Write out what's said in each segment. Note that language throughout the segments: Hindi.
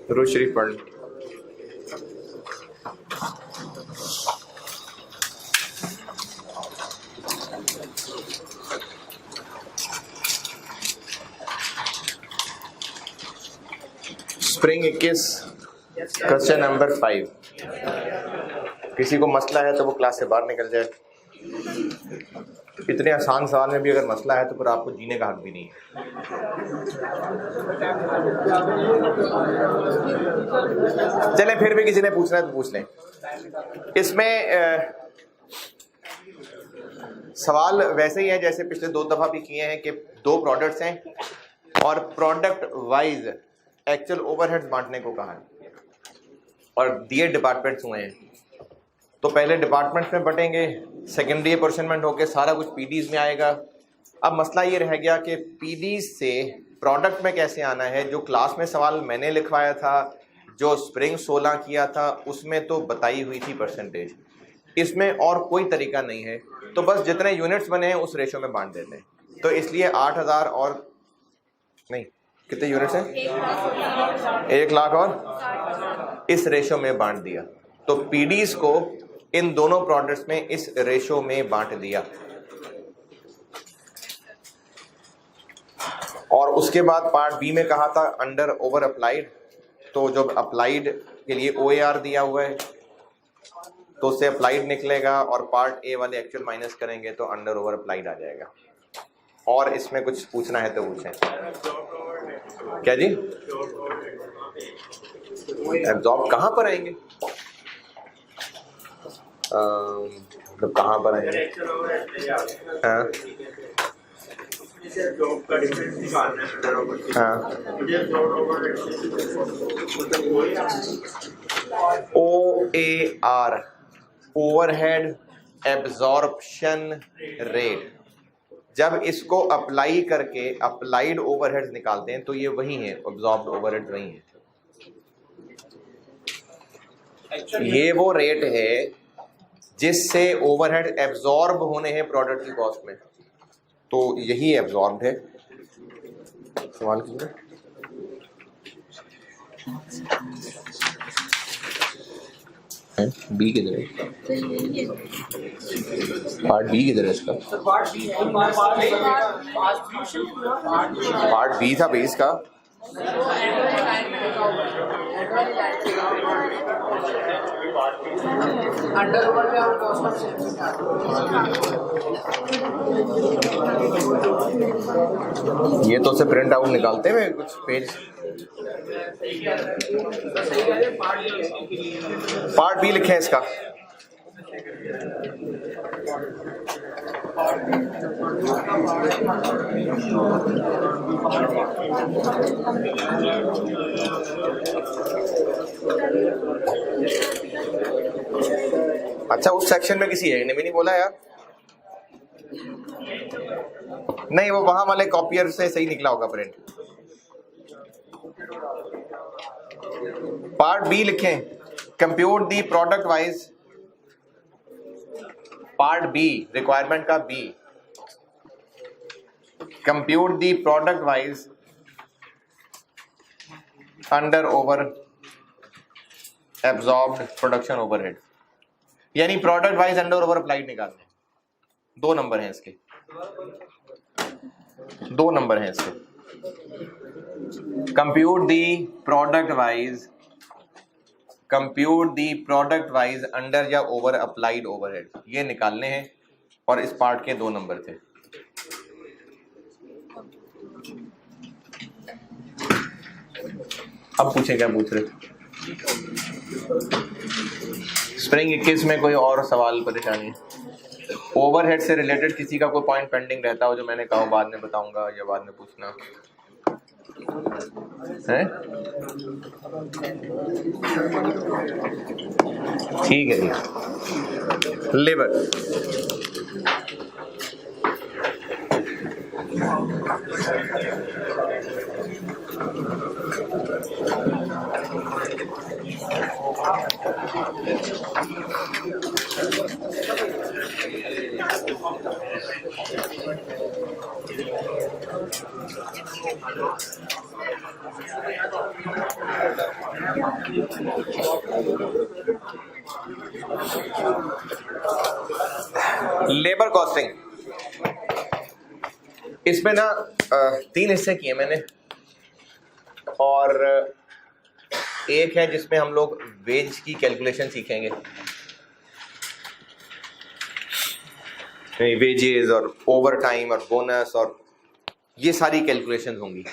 दुरूद शरीफ पढ़। Spring 21 question number 5। किसी को मसला है तो वो क्लास से बाहर निकल जाए। इतने आसान सवाल में भी अगर मसला है तो फिर आपको जीने का हक भी नहीं है। चले फिर भी किसी ने पूछना है तो पूछ लें। इसमें सवाल वैसे ही है जैसे पिछले 2 दफा भी किए हैं कि 2 प्रोडक्ट्स हैं और प्रोडक्ट वाइज एक्चुअल ओवरहेड्स बांटने को कहा है और दिए डिपार्टमेंट्स हुए हैं। तो पहले डिपार्टमेंट्स में बटेंगे, सेकेंडरी अपोर्शनमेंट होके सारा कुछ पीडीज में आएगा। अब मसला ये रह गया कि पीडीज से प्रोडक्ट में कैसे आना है। जो क्लास में सवाल मैंने लिखवाया था, जो स्प्रिंग 16 किया था, उसमें तो बताई हुई थी परसेंटेज। इसमें और कोई तरीका नहीं है, तो बस जितने यूनिट्स बने हैं उस रेशो में बांट देते हैं। तो इसलिए 8000 और नहीं, कितने यूनिट्स हैं? 1 लाख और इस रेशो में बांट दिया। तो पीडीज को इन दोनों प्रोडक्ट्स में इस रेशो में बांट दिया। और उसके बाद पार्ट बी में कहा था अंडर ओवर अप्लाइड। तो जब अप्लाइड के लिए OAR दिया हुआ है तो उससे अप्लाइड निकलेगा और पार्ट ए वाले एक्चुअल माइनस करेंगे तो अंडर ओवर अप्लाइड आ जाएगा। और इसमें कुछ पूछना है तो पूछें। क्या जी? एब्जॉर्ब कहाँ पर आएंगे? मतलब कहाँ पर आएंगे? हाँ OAR ओवरहेड एब्जॉर्प्शन रेट। जब इसको अप्लाई करके अप्लाइड ओवरहेड्स निकालते हैं तो ये वही है, एब्जॉर्ब्ड ओवरहेड्स वही है। ये वो रेट है जिससे ओवरहेड एब्जॉर्ब होने हैं प्रोडक्ट की कॉस्ट में, तो यही एब्जॉर्ब्ड है। सवाल कीजिए। बी किधर है? पार्ट बी किधर है इसका? पार्ट बी था बेस का। ये तो से प्रिंट आउट निकालते हैं कुछ पेज। पार्ट बी लिखे हैं इसका। अच्छा, उस सेक्शन में किसी एक ने भी नहीं बोला यार। नहीं, वो वहां वाले कॉपियर से सही निकला होगा प्रिंट। पार्ट बी लिखें, compute the product wise. Part B, requirement का B, compute the product wise under over absorbed production overhead. यानी product wise under over applied निकालने। 2 नंबर हैं इसके, 2 नंबर हैं इसके। Compute the product wise under या ओवर अप्लाइड ओवरहेड, ये निकालने हैं और इस पार्ट के 2 नंबर थे। अब पूछे क्या पूछ रहे? स्प्रिंग 21 में कोई और सवाल परेशानी? ओवरहेड से रिलेटेड किसी का कोई पॉइंट पेंडिंग रहता हो जो मैंने कहा बाद में बताऊंगा या बाद में पूछना है? ठीक है जी। लेबर लेबर कॉस्टिंग, इसमें ना 3 हिस्से किए मैंने, और एक है जिसमें हम लोग वेज की कैलकुलेशन सीखेंगे, वेजेस और ओवर टाइम और बोनस और ये सारी कैलकुलेशंस होंगी।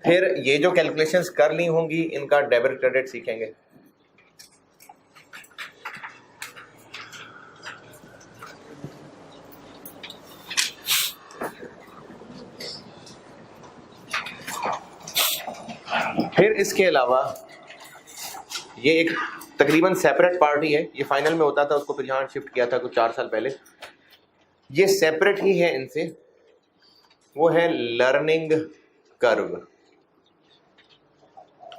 फिर ये जो कैलकुलेशंस कर ली होंगी इनका डेबिट क्रेडिट सीखेंगे। फिर इसके अलावा ये एक तकरीबन सेपरेट पार्ट ही है, ये फाइनल में होता था, उसको फिर यहाँ शिफ्ट किया था कुछ 4 साल पहले। ये सेपरेट ही है इनसे, वो है लर्निंग कर्व।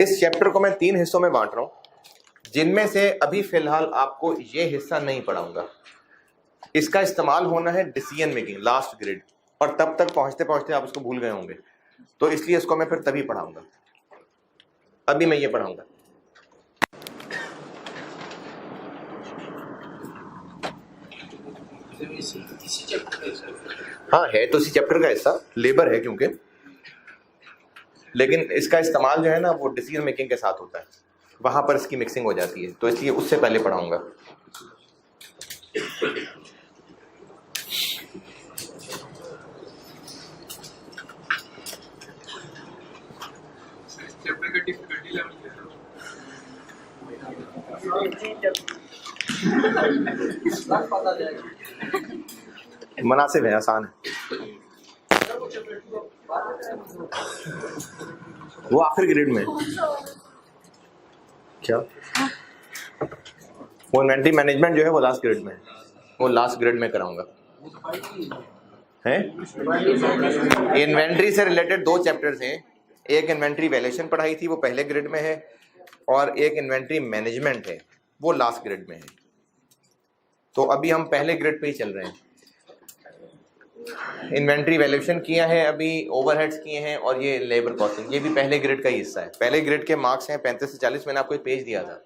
इस चैप्टर को मैं 3 हिस्सों में बांट रहा हूं, जिनमें से अभी फिलहाल आपको ये हिस्सा नहीं पढ़ाऊंगा। इसका इस्तेमाल होना है डिसीजन मेकिंग, लास्ट ग्रेड, और तब तक पहुंचते पहुंचते आप उसको भूल गए होंगे, तो इसलिए इसको मैं फिर तभी पढ़ाऊंगा। अभी मैं ये पढ़ाऊंगा। हाँ, है तो इसी चैप्टर का हिस्सा, लेबर है क्योंकि, लेकिन इसका इस्तेमाल जो है ना वो डिसीजन मेकिंग के साथ होता है, वहां पर इसकी मिक्सिंग हो जाती है, तो इसलिए उससे पहले पढ़ाऊंगा। मुनासिब है, आसान है। वो आखिर ग्रेड में क्या, वो इन्वेंट्री मैनेजमेंट जो है वो लास्ट ग्रेड में है, वो लास्ट ग्रेड में कराऊंगा। है इन्वेंट्री से रिलेटेड 2 चैप्टर्स हैं, एक इन्वेंट्री वैल्यूएशन पढ़ाई थी वो पहले ग्रेड में है, और एक इन्वेंट्री मैनेजमेंट है वो लास्ट ग्रेड में है। तो अभी हम पहले ग्रेड पे ही चल रहे हैं। इन्वेंट्री वैल्यूएशन किया है अभी, ओवरहेड्स किए हैं, और ये लेबर कॉस्टिंग, ये भी पहले ग्रेड का ही हिस्सा है। पहले ग्रेड के मार्क्स हैं 35 से 40। मैंने आपको एक पेज दिया था,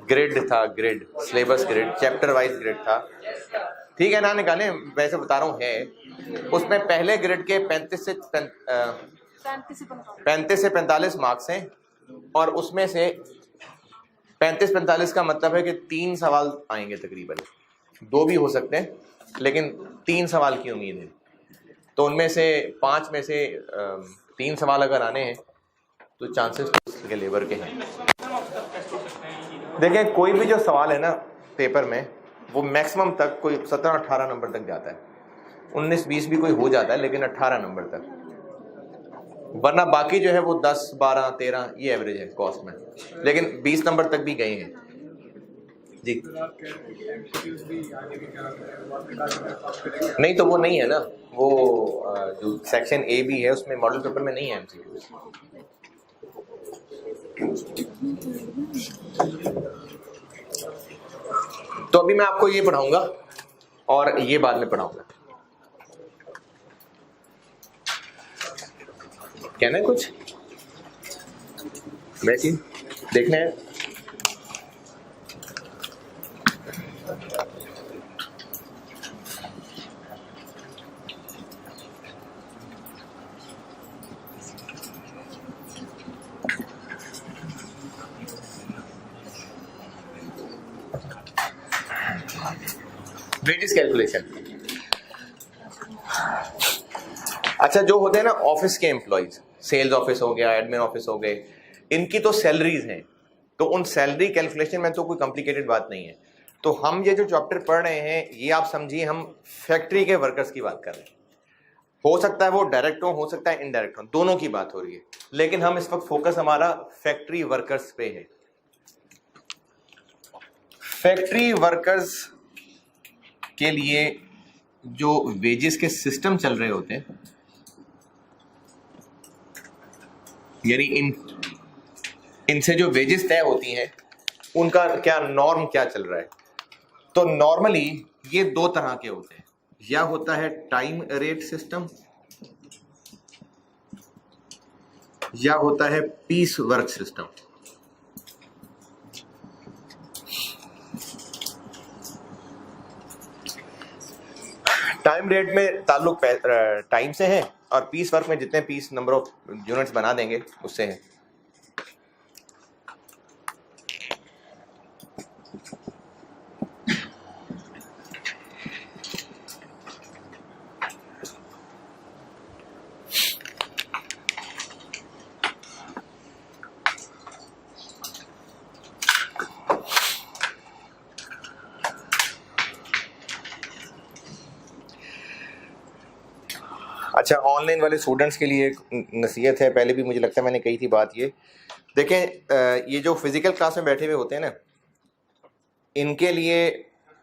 ग्रेड था, grade syllabus grade, chapter wise grade था, ठीक है ना, निकाले। वैसे बता रहा हूँ है, उसमें पहले ग्रेड के 35 से 45 मार्क्स हैं, और उसमें से 35-45 का मतलब है कि 3 सवाल आएंगे तकरीबन, 2 भी हो सकते हैं, लेकिन 3 सवाल की उम्मीद है। तो उनमें से 5 में से 3 सवाल अगर आने हैं तो चांसेस के लेबर के हैं। देखें, कोई भी जो सवाल है ना पेपर में, वो मैक्सिमम तक कोई 17-18 नंबर तक जाता है, 19-20 भी कोई हो जाता है, लेकिन 18 नंबर तक, वरना बाकी जो है वो 10, 12, 13 ये एवरेज है कॉस्ट में, लेकिन 20 नंबर तक भी गए हैं जी। नहीं तो वो नहीं है ना, वो जो सेक्शन ए बी है उसमें मॉडल पेपर में नहीं है एमसीक्यूज। तो अभी मैं आपको ये पढ़ाऊंगा और ये बाद में पढ़ाऊंगा। कहना है कुछ वैसे देखना है? Wages calculation. अच्छा, जो होते हैं ना ऑफिस के एम्प्लॉइज, सेल्स ऑफिस हो गया, एडमिन ऑफिस हो गए, इनकी तो सैलरीज हैं, तो उन सैलरी कैलकुलेशन में तो कोई कॉम्प्लिकेटेड बात नहीं है। तो हम ये जो चैप्टर पढ़ रहे हैं, ये आप समझिए हम फैक्ट्री के वर्कर्स की बात कर रहे हैं। हो सकता है वो डायरेक्ट हो सकता है इनडायरेक्ट हो, दोनों की बात हो रही है, लेकिन हम इस वक्त फोकस हमारा फैक्ट्री वर्कर्स पे है। फैक्ट्री वर्कर्स के लिए जो वेजेस के सिस्टम चल रहे होते हैं, यानी इनसे जो वेजेस तय होती हैं, उनका क्या नॉर्म क्या चल रहा है। तो नॉर्मली ये 2 तरह के होते हैं, या होता है टाइम रेट सिस्टम या होता है piece work system. Time rate में ताल्लुक टाइम से है और पीस वर्क में जितने पीस नंबर ऑफ यूनिट्स बना देंगे उससे है। अच्छा, ऑनलाइन वाले स्टूडेंट्स के लिए एक नसीहत है, पहले भी मुझे लगता है मैंने कही थी बात ये। देखें, ये जो फिजिकल क्लास में बैठे हुए होते हैं ना, इनके लिए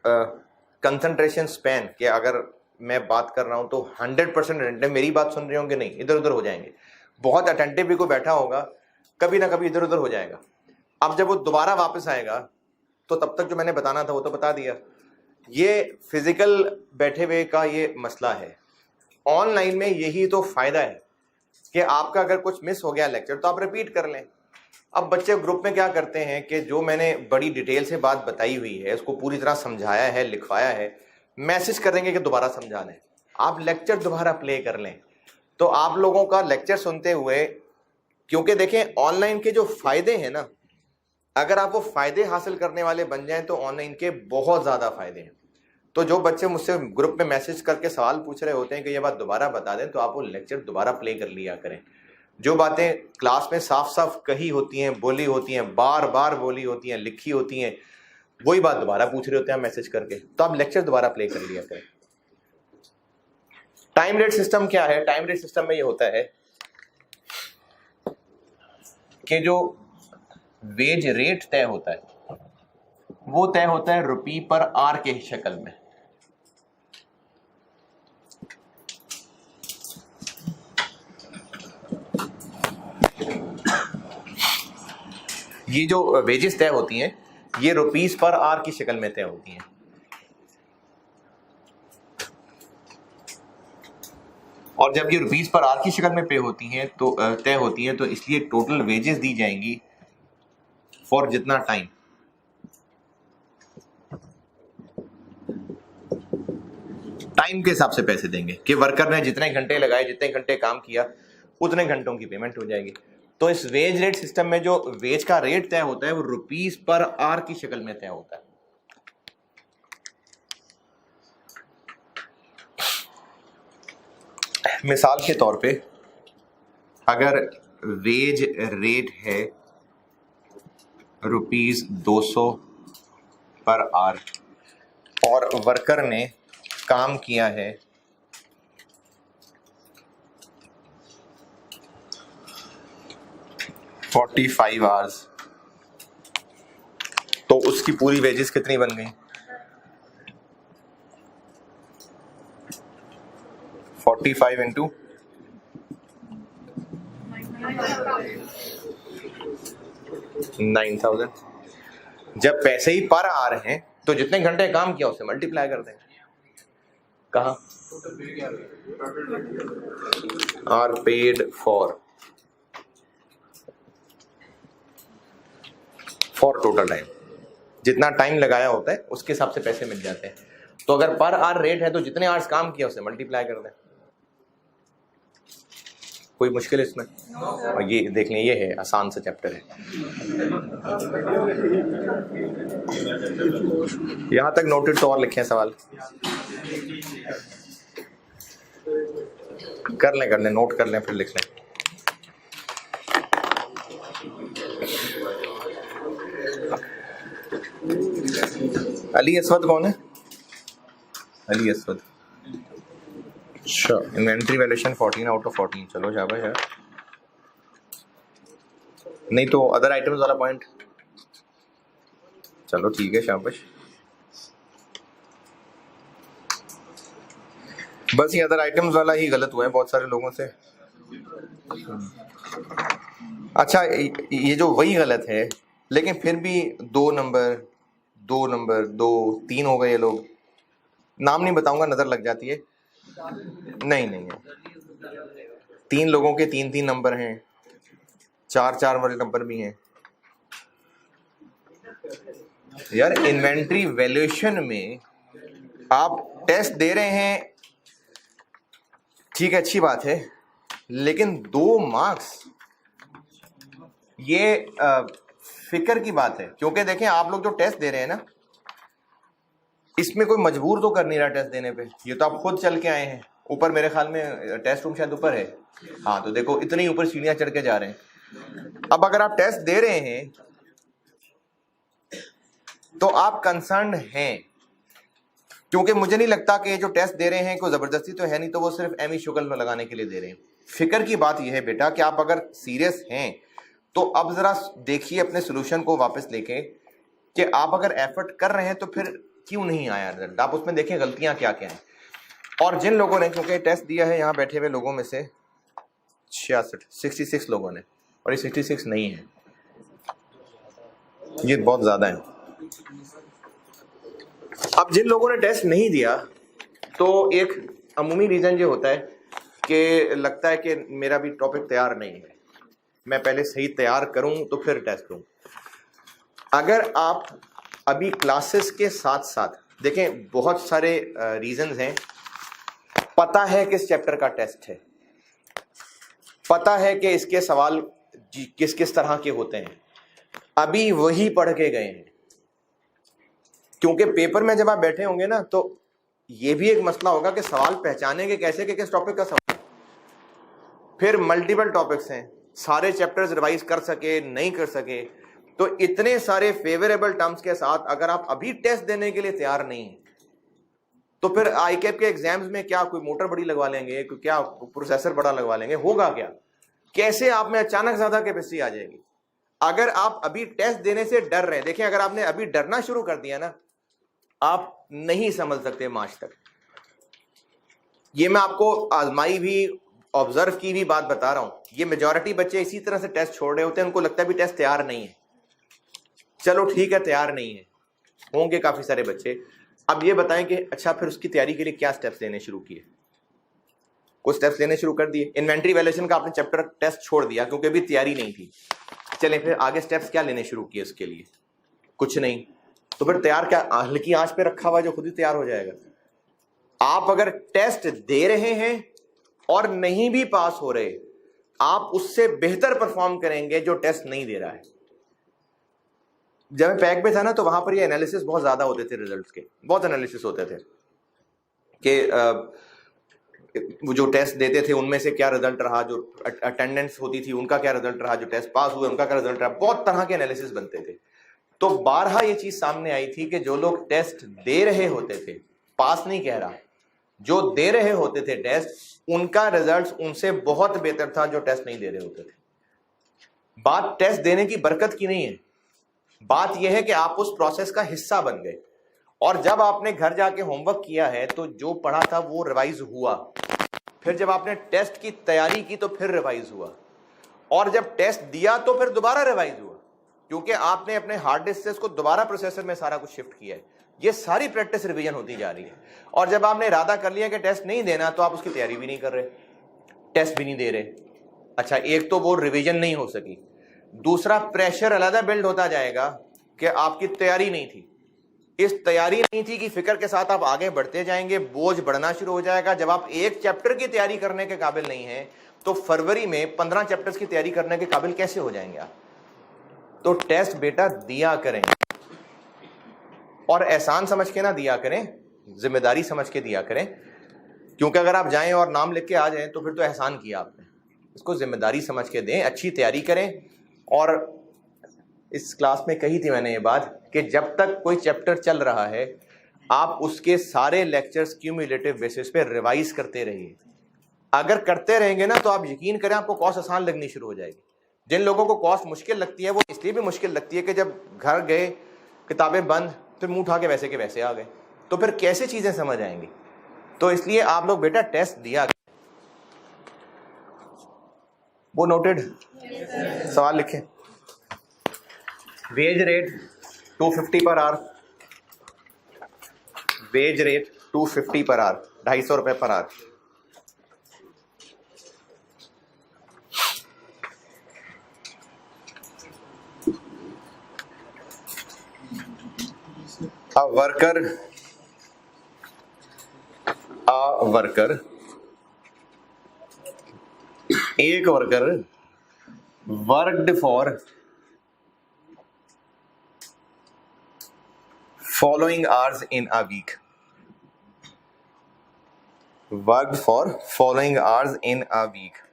कंसंट्रेशन स्पैन कि अगर मैं बात कर रहा हूं तो 100% अटेंटिव मेरी बात सुन रहे होंगे, नहीं इधर उधर हो जाएंगे। बहुत अटेंटिव भी कोई बैठा होगा, कभी ना कभी इधर उधर हो जाएगा। अब जब वो दोबारा वापस आएगा तो तब तक जो मैंने बताना था वो तो बता दिया। ये फिजिकल बैठे हुए का ये मसला है। ऑनलाइन में यही तो फायदा है कि आपका अगर कुछ मिस हो गया लेक्चर तो आप रिपीट कर लें। अब बच्चे ग्रुप में क्या करते हैं कि जो मैंने बड़ी डिटेल से बात बताई हुई है, उसको पूरी तरह समझाया है, लिखवाया है, मैसेज करेंगे कि दोबारा समझा दें। आप लेक्चर दोबारा प्ले कर लें तो आप लोगों का लेक्चर सुनते हुए, क्योंकि देखें ऑनलाइन के जो फायदे हैं ना, अगर आप वो फायदे हासिल करने वाले बन जाएं तो ऑनलाइन के बहुत ज़्यादा फायदे हैं। तो जो बच्चे मुझसे ग्रुप में मैसेज करके सवाल पूछ रहे होते हैं कि ये बात दोबारा बता दें, तो आप वो लेक्चर दोबारा प्ले कर लिया करें। जो बातें क्लास में साफ साफ कही होती हैं, बोली होती हैं, बार बार बोली होती हैं, लिखी होती हैं, वही बात दोबारा पूछ रहे होते हैं मैसेज करके, तो आप लेक्चर दोबारा प्ले कर लिया करें। टाइम रेट सिस्टम क्या है? टाइम रेट सिस्टम में ये होता है कि जो वेज रेट तय होता है वो तय होता है रुपी पर आर के शक्ल में। ये जो वेजेस तय होती हैं ये रुपीस पर आर की शक्ल में तय होती हैं। और जब ये रुपीस पर आर की शक्ल में पे होती हैं तो तय होती हैं, तो इसलिए टोटल वेजेस दी जाएंगी फॉर जितना टाइम। टाइम के हिसाब से पैसे देंगे कि वर्कर ने जितने घंटे लगाए, जितने घंटे काम किया, उतने घंटों की पेमेंट हो जाएगी। तो इस वेज रेट सिस्टम में जो वेज का रेट तय होता है वो रुपीस पर आर की शक्ल में तय होता है। मिसाल के तौर पे अगर वेज रेट है ₹200 पर आर और वर्कर ने काम किया है 45 आवर्स, तो उसकी पूरी वेजेस कितनी बन गई? 45 इंटू 9,000। जब पैसे ही पर आ रहे हैं तो जितने घंटे काम किया उससे मल्टीप्लाई कर देंगे। कहा are paid for total time, जितना टाइम लगाया होता है उसके हिसाब से पैसे मिल जाते हैं। तो अगर पर आवर रेट है तो जितने आवर्स काम किया उससे मल्टीप्लाई कर दें। कोई मुश्किल इसमें? और ये देख लें, ये है आसान सा चैप्टर है। यहां तक नोटेड तो और लिखे हैं सवाल? कर लें नोट कर लें फिर लिख लें। अली असवद कौन है? अली असवद। अच्छा, इन्वेंट्री वैल्यूएशन 14 आउट ऑफ 14। चलो शाबाश यार। नहीं तो अदर आइटम्स वाला पॉइंट, चलो ठीक है शाबाश। बस ये अदर आइटम्स वाला ही गलत हुआ है बहुत सारे लोगों से। अच्छा, ये जो वही गलत है, लेकिन फिर भी 2 नंबर 3 हो गए। ये लोग नाम नहीं बताऊंगा, नजर लग जाती है। नहीं 3 लोगों के 3 नंबर हैं, 4 वाले नंबर भी हैं यार। इन्वेंट्री वैल्यूएशन में आप टेस्ट दे रहे हैं, ठीक है, अच्छी बात है, लेकिन 2 मार्क्स ये फिक्र की बात है। क्योंकि देखें, आप लोग जो टेस्ट दे रहे हैं ना, इसमें कोई मजबूर तो कर नहीं रहा टेस्ट देने पे, ये तो आप खुद चल के आए हैं। ऊपर मेरे ख्याल में टेस्ट रूम शायद ऊपर है, हाँ, तो देखो इतनी ऊपर सीढ़ियां चढ़ के जा रहे हैं। अब अगर आप टेस्ट दे रहे हैं तो आप कंसर्न हैं, क्योंकि मुझे नहीं लगता कि जो टेस्ट दे रहे हैं कोई जबरदस्ती तो है नहीं, तो वो सिर्फ एमी शुगल में लगाने के लिए दे रहे हैं। फिक्र की बात यह है बेटा कि आप अगर सीरियस हैं तो अब जरा देखिए अपने सोल्यूशन को वापस लेके कि आप अगर एफर्ट कर रहे हैं तो फिर क्यों नहीं आया रिजल्ट, आप उसमें देखें गलतियां क्या क्या हैं। और जिन लोगों ने, क्योंकि टेस्ट दिया है यहाँ बैठे हुए लोगों में से 66 लोगों ने, और ये 66 नहीं है, ये बहुत ज्यादा है। अब जिन लोगों ने टेस्ट नहीं दिया तो एक अमूमी रीजन ये होता है कि लगता है कि मेरा भी टॉपिक तैयार नहीं है, मैं पहले सही तैयार करूं तो फिर टेस्ट दूं। अगर आप अभी क्लासेस के साथ साथ देखें, बहुत सारे रीजंस हैं। पता है किस चैप्टर का टेस्ट है, पता है कि इसके सवाल किस किस तरह के होते हैं, अभी वही पढ़ के गए हैं। क्योंकि पेपर में जब आप बैठे होंगे ना, तो ये भी एक मसला होगा कि सवाल पहचानेंगे कैसे कि किस टॉपिक का सवाल। फिर मल्टीपल टॉपिक्स हैं, सारे चैप्टर्स रिवाइज कर सके नहीं कर सके, तो इतने सारे फेवरेबल टर्म्स के साथ अगर आप अभी टेस्ट देने के लिए तैयार नहीं हैं तो फिर आईकेप के एग्जाम्स में क्या कोई मोटर बड़ी लगवा लेंगे, क्या प्रोसेसर बड़ा लगवा लेंगे, होगा क्या? कैसे आप में अचानक ज्यादा कैपेसिटी आ जाएगी? अगर आप अभी टेस्ट देने से डर रहे हैं, देखिए अगर आपने अभी डरना शुरू कर दिया ना, आप नहीं समझ सकते मार्च तक। ये मैं आपको आजमाई भी, ऑब्जर्व की भी बात बता रहा हूं। ये मेजॉरिटी बच्चे इसी तरह से टेस्ट छोड़ रहे होते हैं, उनको लगता है भी टेस्ट तैयार नहीं है। चलो ठीक है, तैयार नहीं है, होंगे काफी सारे बच्चे। अब ये बताएं कि अच्छा फिर उसकी तैयारी के लिए क्या स्टेप्स लेने शुरू किए? कुछ स्टेप्स लेने शुरू कर दिए। इन्वेंट्री वैल्यूएशन का आपने चैप्टर टेस्ट छोड़ दिया क्योंकि अभी तैयारी नहीं थी। चलें फिर आगे स्टेप्स क्या लेने शुरू किए उसके लिए? कुछ नहीं। तो फिर तैयार क्या, हल्की आंच पे रखा हुआ जो खुद ही तैयार हो जाएगा? आप अगर टेस्ट दे रहे हैं और नहीं भी पास हो रहे, आप उससे बेहतर परफॉर्म करेंगे जो टेस्ट नहीं दे रहा है। जब मैं पैक में था ना, तो वहां पर ये एनालिसिस बहुत ज्यादा होते थे, रिजल्ट्स के बहुत एनालिसिस होते थे कि वो जो टेस्ट देते थे उनमें से क्या रिजल्ट रहा, जो अटेंडेंस होती थी उनका क्या रिजल्ट रहा, जो टेस्ट पास हुए उनका क्या रिजल्ट रहा, बहुत तरह के एनालिसिस बनते थे। तो बारहा ये चीज सामने आई थी कि जो लोग टेस्ट दे रहे होते थे, पास नहीं कह रहा, जो दे रहे होते थे टेस्ट, उनका रिजल्ट उनसे बहुत बेहतर था जो टेस्ट नहीं दे रहे होते थे। बात टेस्ट देने की बरकत की नहीं है, बात यह है कि आप उस प्रोसेस का हिस्सा बन गए, और जब आपने घर जाके होमवर्क किया है तो जो पढ़ा था वो रिवाइज हुआ, फिर जब आपने टेस्ट की तैयारी की तो फिर रिवाइज हुआ, और जब टेस्ट दिया तो फिर दोबारा रिवाइज हुआ, क्योंकि आपने अपने हार्ड डिस्क को दोबारा प्रोसेसर में सारा कुछ शिफ्ट किया है। ये सारी प्रैक्टिस रिवीजन होती जा रही है। और जब आपने इरादा कर लिया कि टेस्ट नहीं देना, तो आप उसकी तैयारी भी नहीं कर रहे, टेस्ट भी नहीं दे रहे। अच्छा, एक तो वो रिवीजन नहीं हो सकी, दूसरा प्रेशर अलग बिल्ड होता जाएगा कि आपकी तैयारी नहीं थी। इस तैयारी नहीं थी कि फिक्र के साथ आप आगे बढ़ते जाएंगे, बोझ बढ़ना शुरू हो जाएगा। जब आप एक चैप्टर की तैयारी करने के काबिल नहीं है, तो फरवरी में 15 चैप्टर्स की तैयारी करने के काबिल कैसे हो जाएंगे आप? तो टेस्ट बेटा दिया करें, और एहसान समझ के ना दिया करें, जिम्मेदारी समझ के दिया करें। क्योंकि अगर आप जाएं और नाम लिख के आ जाएं तो फिर तो एहसान किया आपने। इसको जिम्मेदारी समझ के दें, अच्छी तैयारी करें। और इस क्लास में कही थी मैंने ये बात कि जब तक कोई चैप्टर चल रहा है, आप उसके सारे लेक्चर्स क्यूमुलेटिव बेसिस पे रिवाइज करते रहिए। अगर करते रहेंगे ना, तो आप यकीन करें आपको कॉस्ट आसान लगनी शुरू हो जाएगी। जिन लोगों को कॉस्ट मुश्किल लगती है, वो इसलिए भी मुश्किल लगती है कि जब घर गए, किताबें बंद, फिर मुंह उठा के वैसे के वैसे आ गए, तो फिर कैसे चीजें समझ आएंगी? तो इसलिए आप लोग बेटा टेस्ट दिया। वो नोटेड? सवाल लिखें। Wage rate 250 per hour, wage rate 250 per hour, 250 रुपए पर आवर। A worker, एक worker worked for following hours in a week, worked for following hours in a week.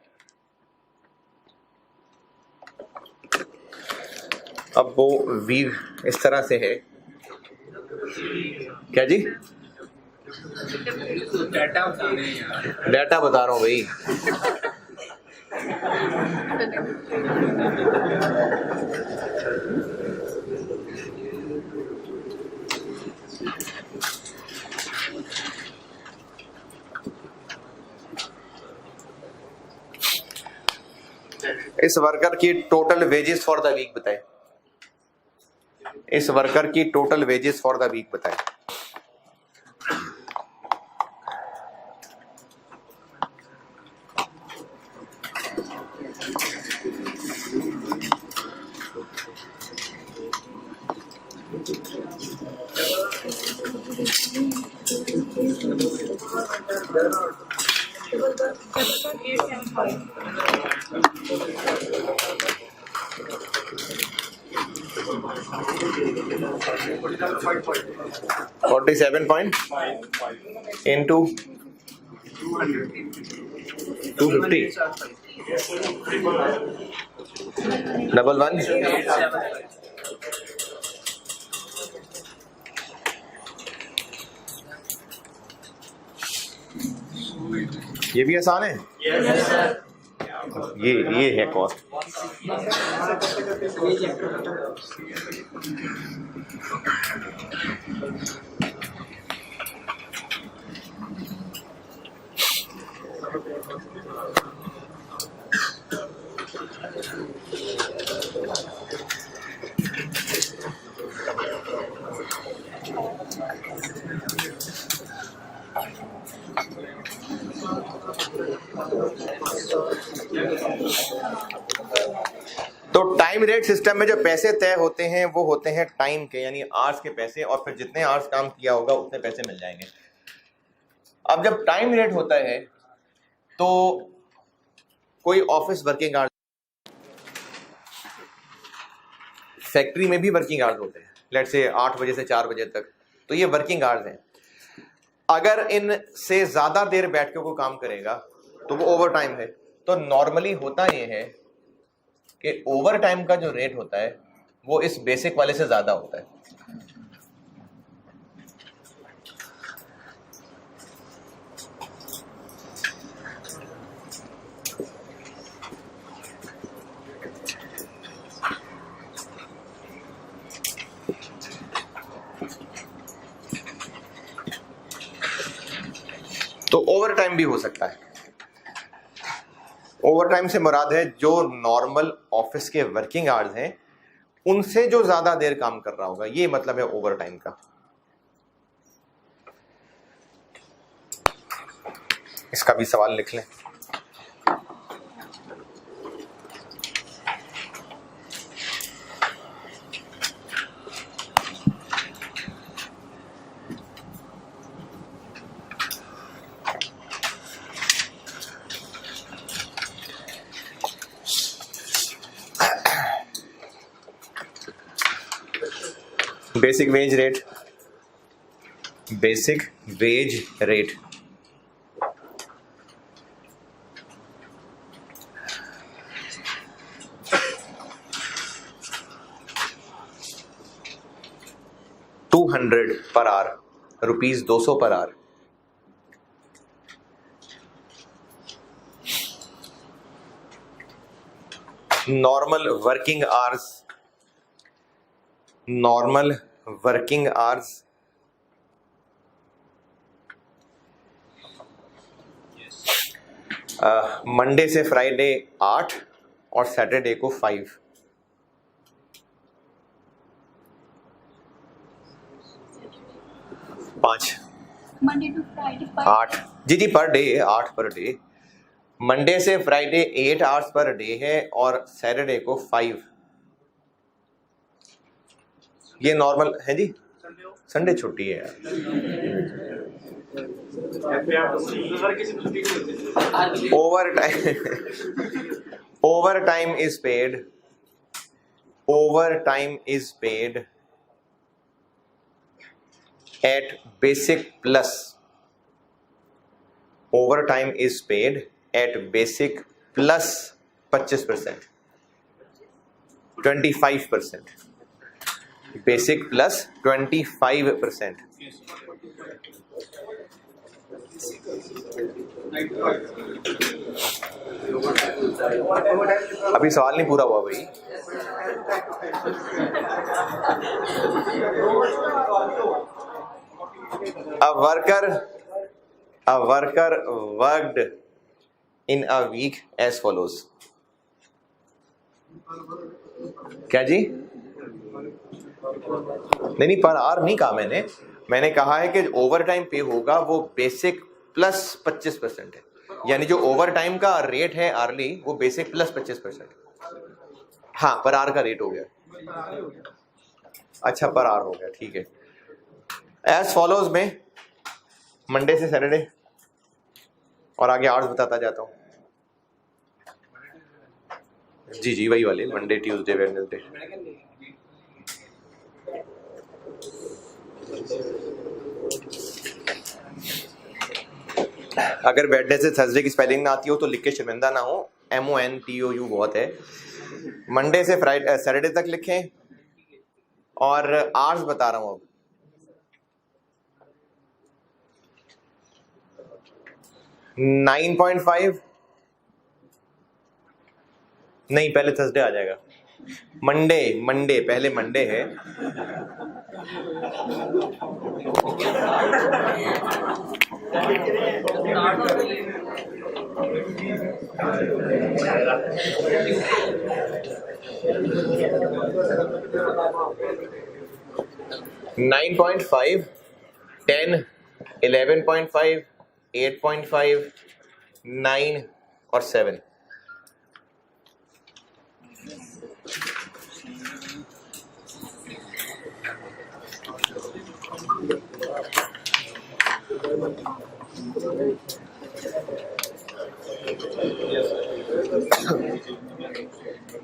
अब वो वीक इस तरह से है, क्या जी? डाटा बता रहा हूं भाई। इस वर्कर की total wages for the week बताएं। इस वर्कर की total wages for the week बताएं। into 250 11 ये भी आसान है। ये है कॉस्ट। तो टाइम रेट सिस्टम में जो पैसे तय होते हैं वो होते हैं टाइम के, यानी आवर्स के पैसे, और फिर जितने आवर्स काम किया होगा उतने पैसे मिल जाएंगे। अब जब टाइम रेट होता है तो कोई ऑफिस वर्किंग आवर्स, फैक्ट्री में भी वर्किंग आवर्स होते हैं, लेट से 8 बजे से 4 बजे तक, तो ये वर्किंग आवर्स हैं। अगर इन से ज्यादा देर बैठ के कोई काम करेगा तो वो ओवर टाइम है। तो नॉर्मली होता ये है कि ओवर टाइम का जो रेट होता है वो इस बेसिक वाले से ज्यादा होता है। तो ओवर टाइम भी हो सकता है। ओवर टाइम से मुराद है जो नॉर्मल ऑफिस के वर्किंग आवर्स हैं उनसे जो ज्यादा देर काम कर रहा होगा, ये मतलब है ओवर टाइम का। इसका भी सवाल लिख लें। Basic wage rate, basic wage rate $200 per hour, rupees 200 per hour. Normal working hours, normal working hours Monday से फ्राइडे 8 और सैटरडे को 5। Monday to Friday 8 ji per day, 8 per day. Monday से फ्राइडे 8 आवर्स पर डे है और सैटरडे को 5। ये नॉर्मल है जी। संडे छुट्टी है यार। Overtime is paid. Overtime is paid at basic plus. Overtime is paid at basic plus 25%, 25%. Basic plus 25%. अभी सवाल नहीं पूरा हुआ भाई। A worker worked in a week as follows. क्या जी? नहीं पर आवर नहीं कहा मैंने कहा है कि ओवर टाइम पे होगा वो बेसिक प्लस 25% है, यानी जो ओवर टाइम का रेट है आर्ली वो बेसिक प्लस 25%। हाँ पर आवर का रेट हो गया। अच्छा पर आवर हो गया, ठीक है। एज फॉलोज में मंडे से सैटरडे और आगे आवर्स बताता जाता हूँ। जी वही वाले मंडे ट्यूसडे वेडनेसडे। अगर वेडनेसडे थर्सडे की स्पेलिंग ना आती हो तो लिख के शर्मिंदा ना हो, MONTOU बहुत है। मंडे से फ्राइडे सैटरडे तक लिखें और आवर्स बता रहा हूँ अब। नाइन 9.5 नहीं, पहले थर्सडे आ जाएगा। मंडे पहले मंडे है। नाइन 9.5, 10, 11.5, 8.5, 9 और 7।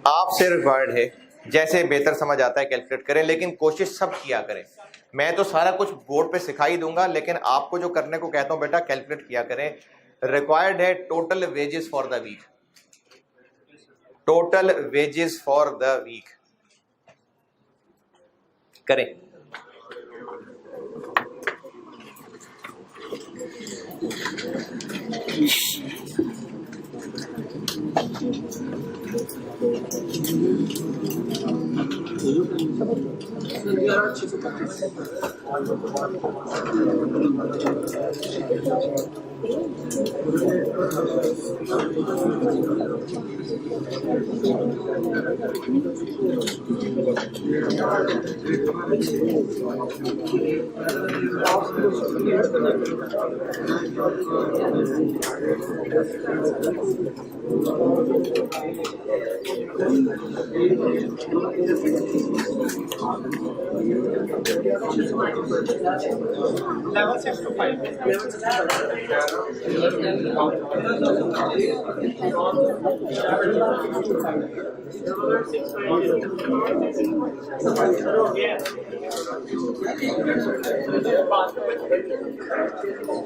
आपसे रिक्वायर्ड है, जैसे बेहतर समझ आता है कैलकुलेट करें, लेकिन कोशिश सब किया करें। मैं तो सारा कुछ बोर्ड पे सिखा ही दूंगा, लेकिन आपको जो करने को कहता हूं बेटा कैलकुलेट किया करें। रिक्वायर्ड है total wages for the week, total wages for the week करें।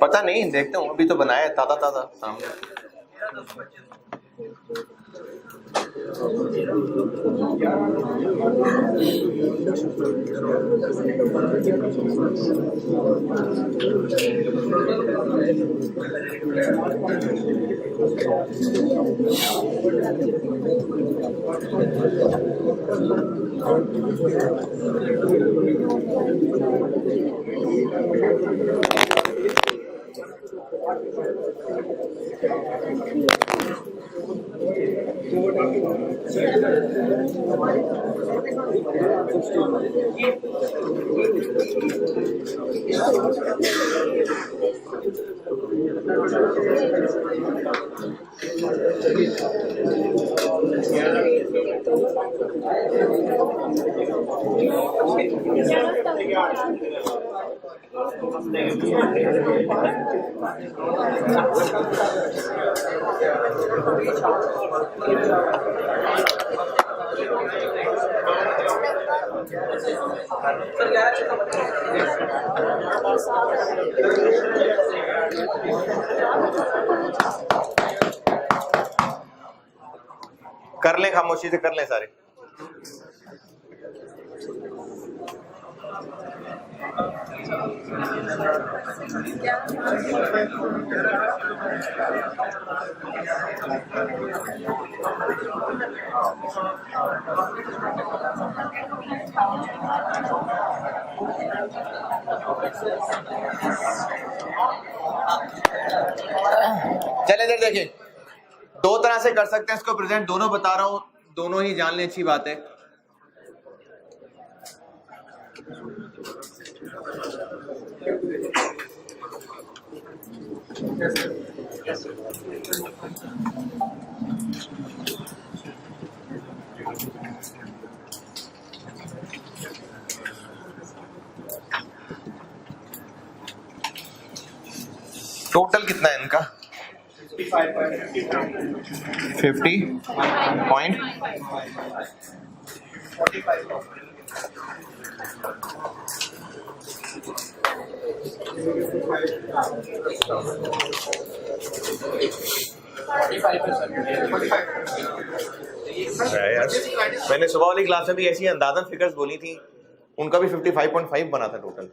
पता नहीं, देखते हूँ, अभी तो बनाया ताजा सामने। कर लें, खामोशी से कर लें सारे। चले इधर देखिए, दो तरह से कर सकते हैं इसको प्रेजेंट, दोनों बता रहा हूं, दोनों ही जान लें, अच्छी बात है। टोटल कितना है इनका? 50.5। मैंने सुबह वाली क्लास में भी ऐसी अंदाजन फिगर्स बोली थी, उनका भी 55.5 बना था टोटल।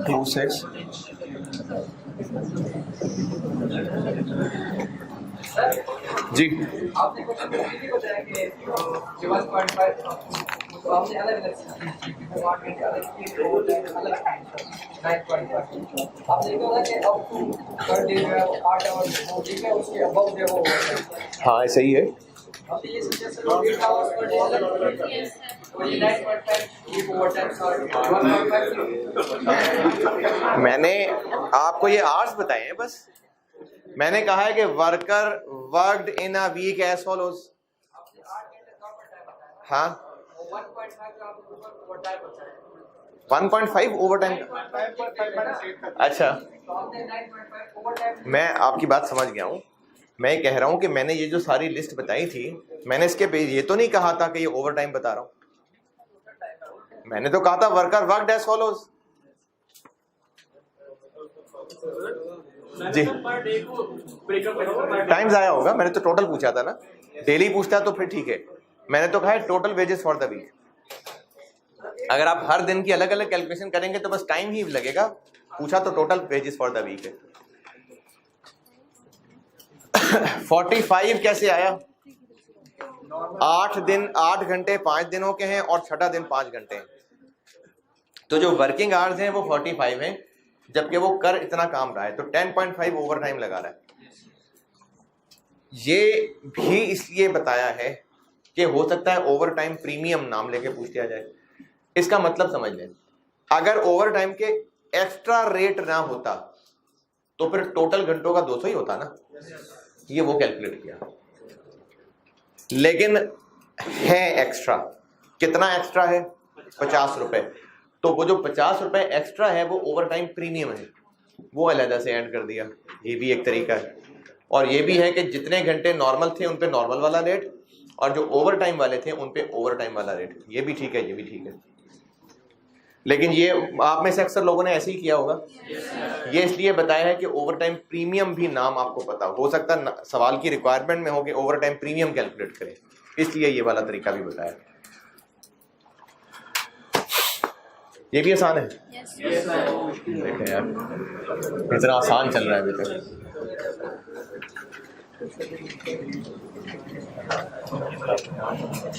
45। जी हाँ सही है। मैंने आपको ये आवर्स बताए हैं बस। मैंने कहा है कि worker worked in a week as follows. हाँ 1.5 ओवर टाइम। अच्छा मैं आपकी बात समझ गया हूँ। मैं कह रहा हूँ कि मैंने ये जो सारी लिस्ट बताई थी, मैंने इसके पे ये तो नहीं कहा था कि ये ओवर टाइम बता रहा हूँ। मैंने तो कहा था वर्कर वर्कड एज फॉलोज। जी टाइम जाया होगा, मैंने तो टोटल पूछा था ना। डेली पूछता तो फिर ठीक है। मैंने तो कहा है total wages for the week. अगर आप हर दिन की अलग अलग कैलकुलेशन करेंगे तो बस टाइम ही लगेगा। पूछा तो total wages for the week है। 45 कैसे आया? 8 दिन 8 घंटे 5 दिनों के हैं और छठा दिन 5 घंटे हैं। तो जो वर्किंग आवर्स हैं वो 45 हैं, जबकि वो कर इतना काम रहा है तो 10.5 ओवर टाइम लगा रहा है। ये भी इसलिए बताया है कि हो सकता है ओवर टाइम प्रीमियम नाम लेके पूछ लिया जाए। इसका मतलब समझ लें, अगर ओवर टाइम के एक्स्ट्रा रेट ना होता तो फिर टोटल घंटों का 200 ही होता ना। ये वो कैलकुलेट किया, लेकिन है एक्स्ट्रा। कितना एक्स्ट्रा है? 50 रुपए। तो वो जो 50 रुपए एक्स्ट्रा है वो ओवर टाइम प्रीमियम है, वो अलहदा से ऐड कर दिया। ये भी एक तरीका है। और ये भी है कि जितने घंटे नॉर्मल थे उन पे नॉर्मल वाला रेट, और जो ओवर टाइम वाले थे उन पे ओवर टाइम वाला रेट। ये भी ठीक है, ये भी ठीक है। लेकिन ये आप में से अक्सर लोगों ने ऐसे ही किया होगा। ये इसलिए बताया है कि ओवर टाइम प्रीमियम भी नाम आपको पता हो सकता है, सवाल की रिक्वायरमेंट में हो कि ओवर टाइम प्रीमियम कैलकुलेट करें, इसलिए ये वाला तरीका भी बताया। ये भी आसान है। देखें यार, इतना आसान चल रहा है अभी तक।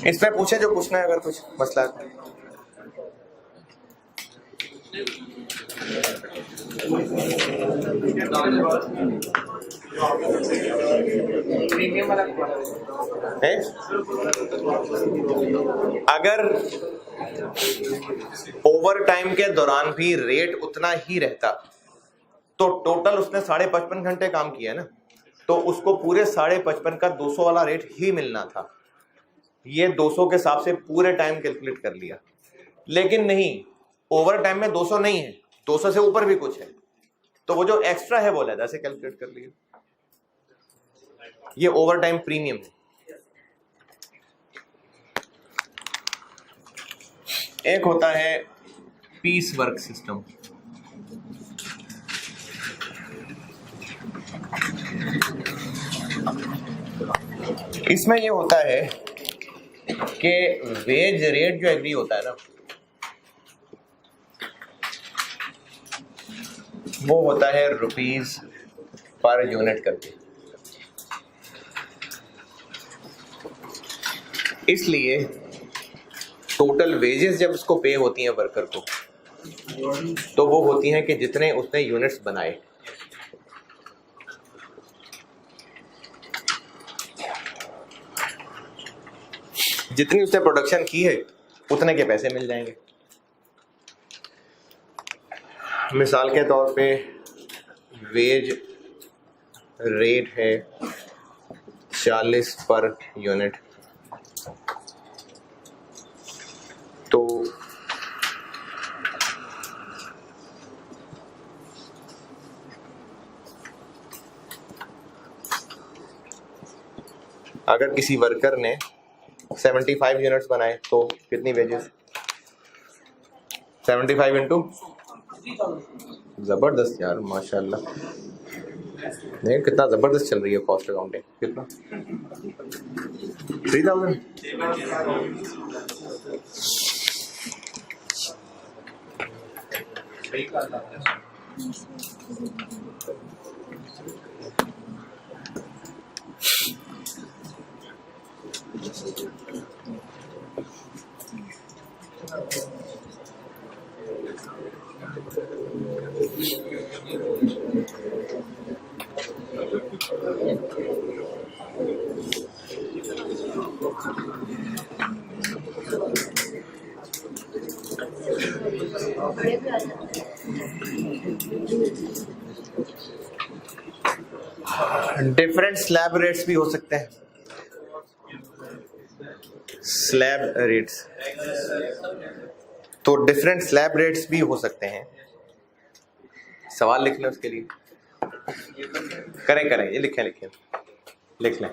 इसमें पूछे जो पूछना है, अगर कुछ मसला है। अगर ओवर टाइम के दौरान भी रेट उतना ही रहता तो टोटल उसने 55.5 घंटे काम किया ना, तो उसको पूरे 55.5 का 200 वाला रेट ही मिलना था। ये 200 के हिसाब से पूरे टाइम कैलकुलेट कर लिया। लेकिन नहीं, ओवर टाइम में 200 नहीं है, 200 से ऊपर भी कुछ है, तो वो जो एक्स्ट्रा है वो अलग से कैलकुलेट कर लिया। ये ओवर टाइम प्रीमियम है। एक होता है पीस वर्क सिस्टम। इसमें ये होता है कि वेज रेट जो एग्री होता है ना, वो होता है रुपीस पर यूनिट करके। इसलिए टोटल वेजेस जब उसको पे होती हैं वर्कर को, तो वो होती हैं कि जितने उसने यूनिट्स बनाए। जितनी उसने प्रोडक्शन की है उतने के पैसे मिल जाएंगे। मिसाल के तौर पे वेज रेट है 40 पर यूनिट, तो अगर किसी वर्कर ने 75 यूनिट्स बनाए तो कितनी वेजेस? 75 इंटू, जबरदस्त यार, माशाल्लाह। नहीं, कितना जबरदस्त चल रही है कॉस्ट अकाउंटिंग। कितना? 3000। डिफरेंट स्लैब रेट्स भी हो सकते हैं। स्लैब रेट्स, तो डिफरेंट स्लैब रेट्स भी हो सकते हैं। सवाल लिख लें उसके लिए। करें ये लिख लें।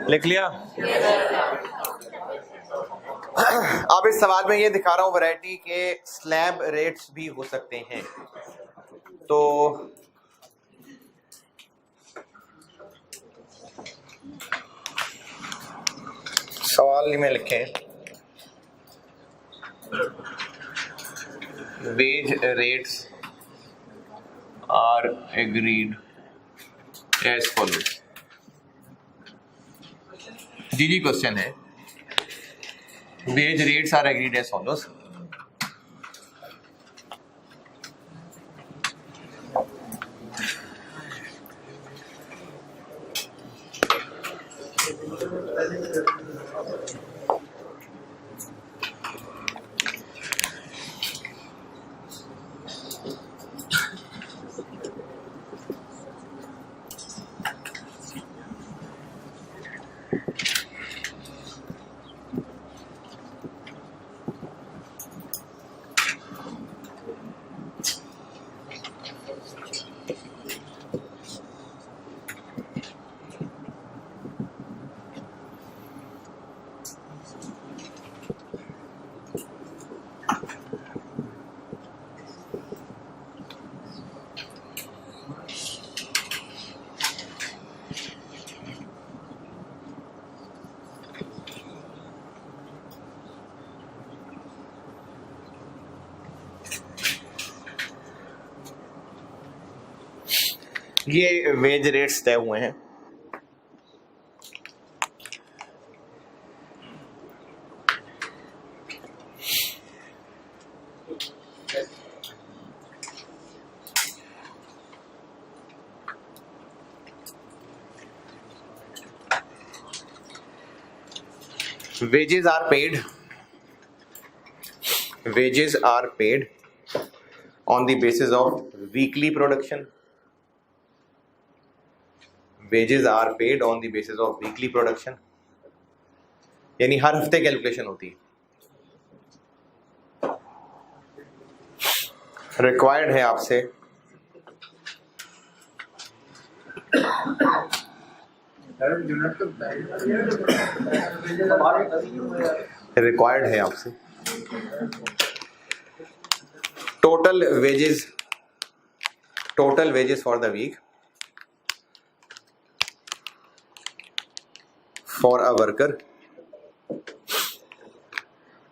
लिख लिया? अब इस सवाल में ये दिखा रहा हूं वैरायटी के स्लैब रेट्स भी हो सकते हैं। तो सवाल में लिखें wage rates are agreed as follows. जी क्वेश्चन है, wage rates are agreed as follows. ये वेज रेट्स तय हुए हैं। Wages are paid on the basis of weekly production. Wages are paid on the basis of weekly production, यानी हर हफ्ते कैलकुलेशन होती है। रिक्वायर्ड है आपसे total wages for the week for a worker,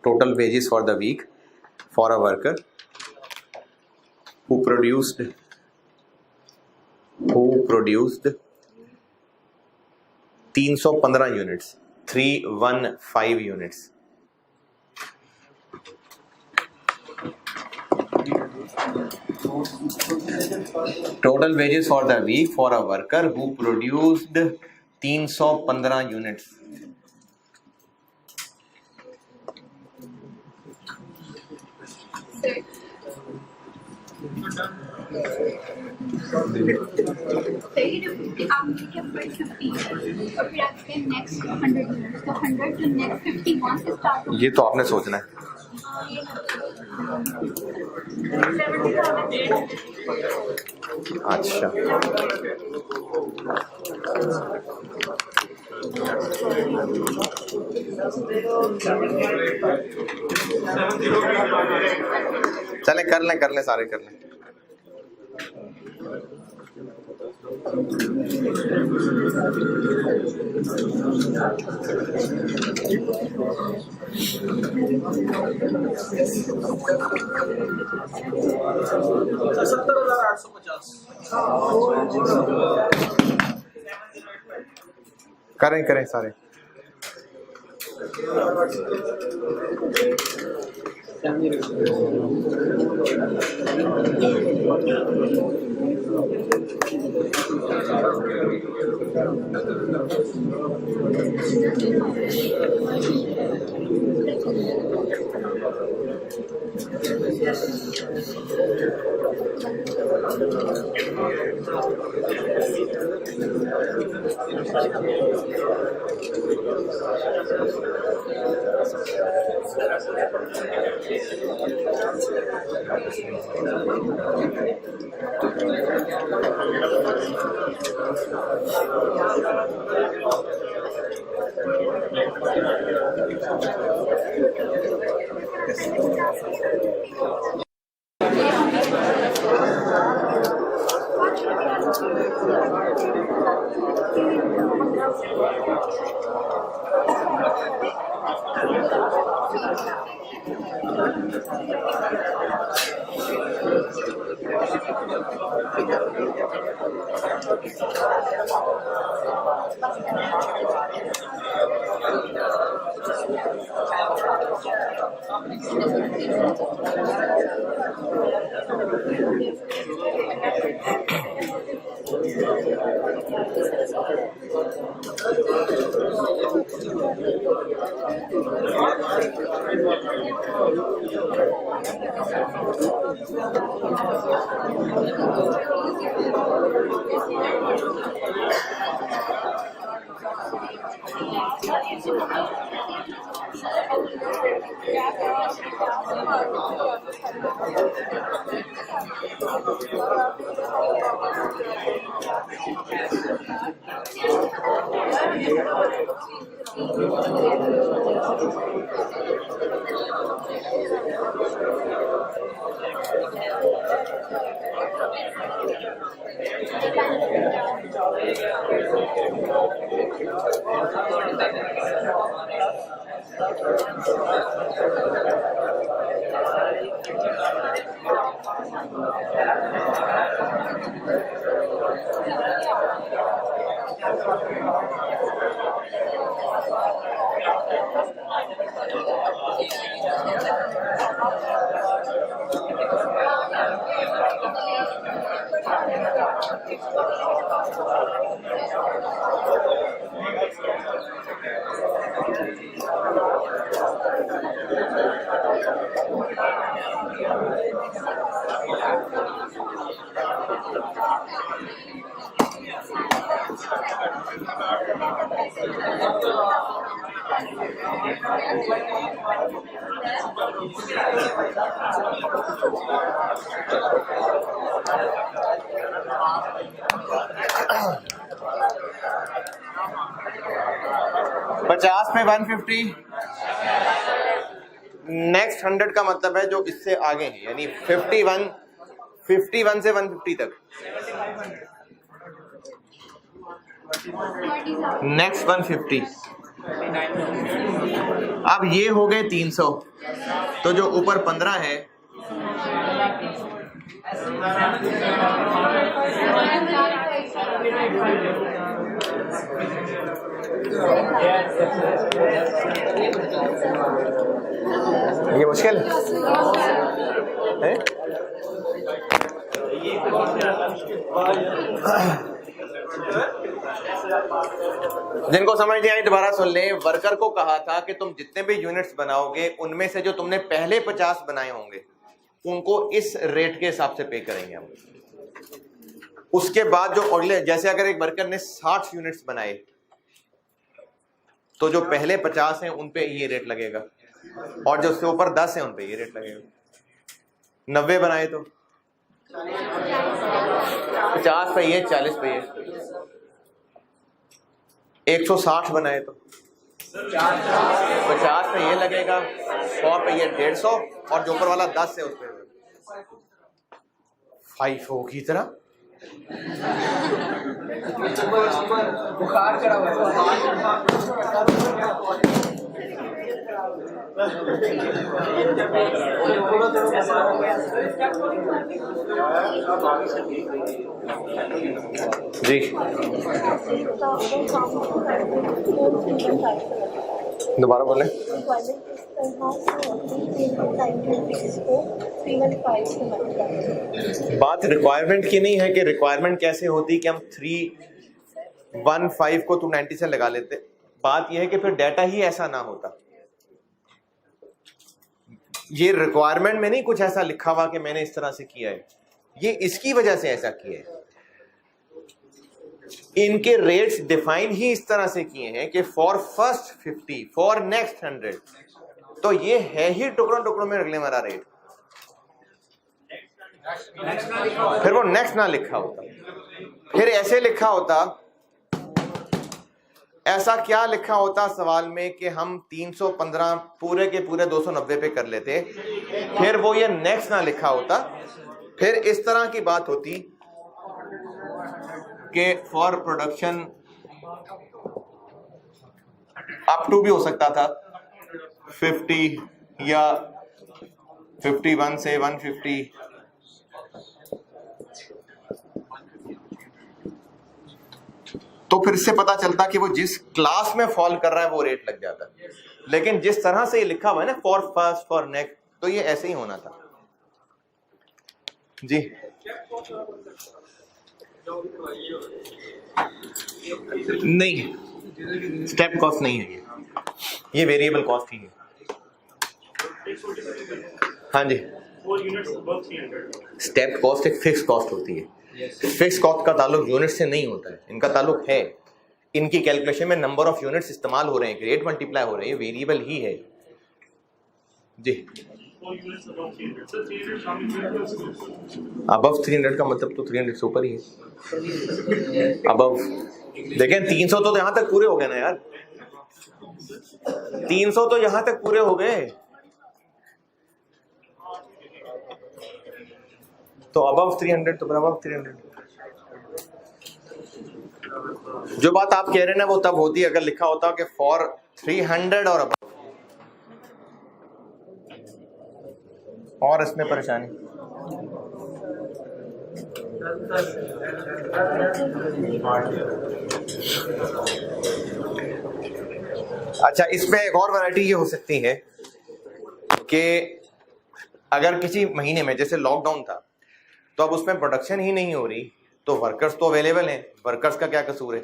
total wages for the week for a worker who produced 315 units, 315 units. Total wages for the week for a worker who produced 315 units. ये तो आपने सोचना है। अच्छा चले कर लें सारे कर लें। करें सारे। 50 पे 150, नेक्स्ट 100 का मतलब है जो इससे आगे है, यानी 51 से 150 तक। नेक्स्ट 150। अब ये हो गए 300, तो जो ऊपर 15 है ये मुश्किल है। जिनको समझ नहीं आई दोबारा सुन ले। वर्कर को कहा था कि तुम जितने भी यूनिट्स बनाओगे उनमें से जो तुमने पहले 50 बनाए होंगे उनको इस रेट के हिसाब से पे करेंगे हम। उसके बाद जो अगले, जैसे अगर एक वर्कर ने 60 यूनिट्स बनाए तो जो पहले 50 हैं उन पे ये रेट लगेगा, और जो उससे ऊपर 10 हैं उन पे ये रेट लगेगा। 90 बनाए तो 50 पे ये, 40 पे ये। 160 बनाए तो 50 पे ये लगेगा, 100 पे ये 150, और जो ऊपर वाला 10 है उस पे 5 की तरह। बुखार चढ़ा हुआ जी दोबारा बोले। बात रिक्वायरमेंट की नहीं है कि रिक्वायरमेंट कैसे होती कि हम 3 15 को 290 से लगा लेते। बात यह है कि फिर डाटा ही ऐसा ना होता। ये रिक्वायरमेंट में नहीं कुछ ऐसा लिखा हुआ कि मैंने इस तरह से किया है, ये इसकी वजह से ऐसा किया है। इनके रेट्स डिफाइन ही इस तरह से किए हैं कि फॉर फर्स्ट 50, फॉर नेक्स्ट 100, तो ये है ही टुकड़ों टुकड़ों में अगले वाला रेट। फिर वो नेक्स्ट ना लिखा होता, फिर ऐसे लिखा होता, ऐसा क्या लिखा होता सवाल में कि हम 315 पूरे के पूरे 290 पे कर लेते, फिर वो ये नेक्स्ट ना लिखा होता। फिर इस तरह की बात होती कि फॉर प्रोडक्शन अप टू भी हो सकता था 50 या 51 से 150, तो फिर इससे पता चलता कि वो जिस क्लास में फॉल कर रहा है वो रेट लग जाता। लेकिन जिस तरह से ये लिखा हुआ है ना, फॉर फर्स्ट, फॉर नेक्स्ट, तो ये ऐसे ही होना था जी। नहीं, स्टेप कॉस्ट नहीं है ये वेरिएबल कॉस्ट ही है। हाँ जी, स्टेप कॉस्ट एक फिक्स कॉस्ट होती है। फिक्स कॉस्ट का ताल्लुक यूनिट से नहीं होता है, इनका ताल्लुक है इनकी कैलकुलेशन में नंबर ऑफ यूनिट्स इस्तेमाल हो रहे हैं, रेट मल्टीप्लाई हो रहे हैं, वेरिएबल ही है जी। अबव 300 का मतलब तो 300 से ऊपर ही है। अबव देखें 300 तो यहां तक पूरे हो गए ना यार, 300 तो यहां तक पूरे हो गए, तो अबव 300 तो अबव 300। जो बात आप कह रहे हैं ना वो तब होती अगर लिखा होता कि फॉर 300 और अबव, और इसमें परेशानी। अच्छा, इसमें एक और वैरायटी ये हो सकती है कि अगर किसी महीने में जैसे लॉकडाउन था तो अब उसमें प्रोडक्शन ही नहीं हो रही, तो वर्कर्स तो अवेलेबल हैं, वर्कर्स का क्या कसूर है,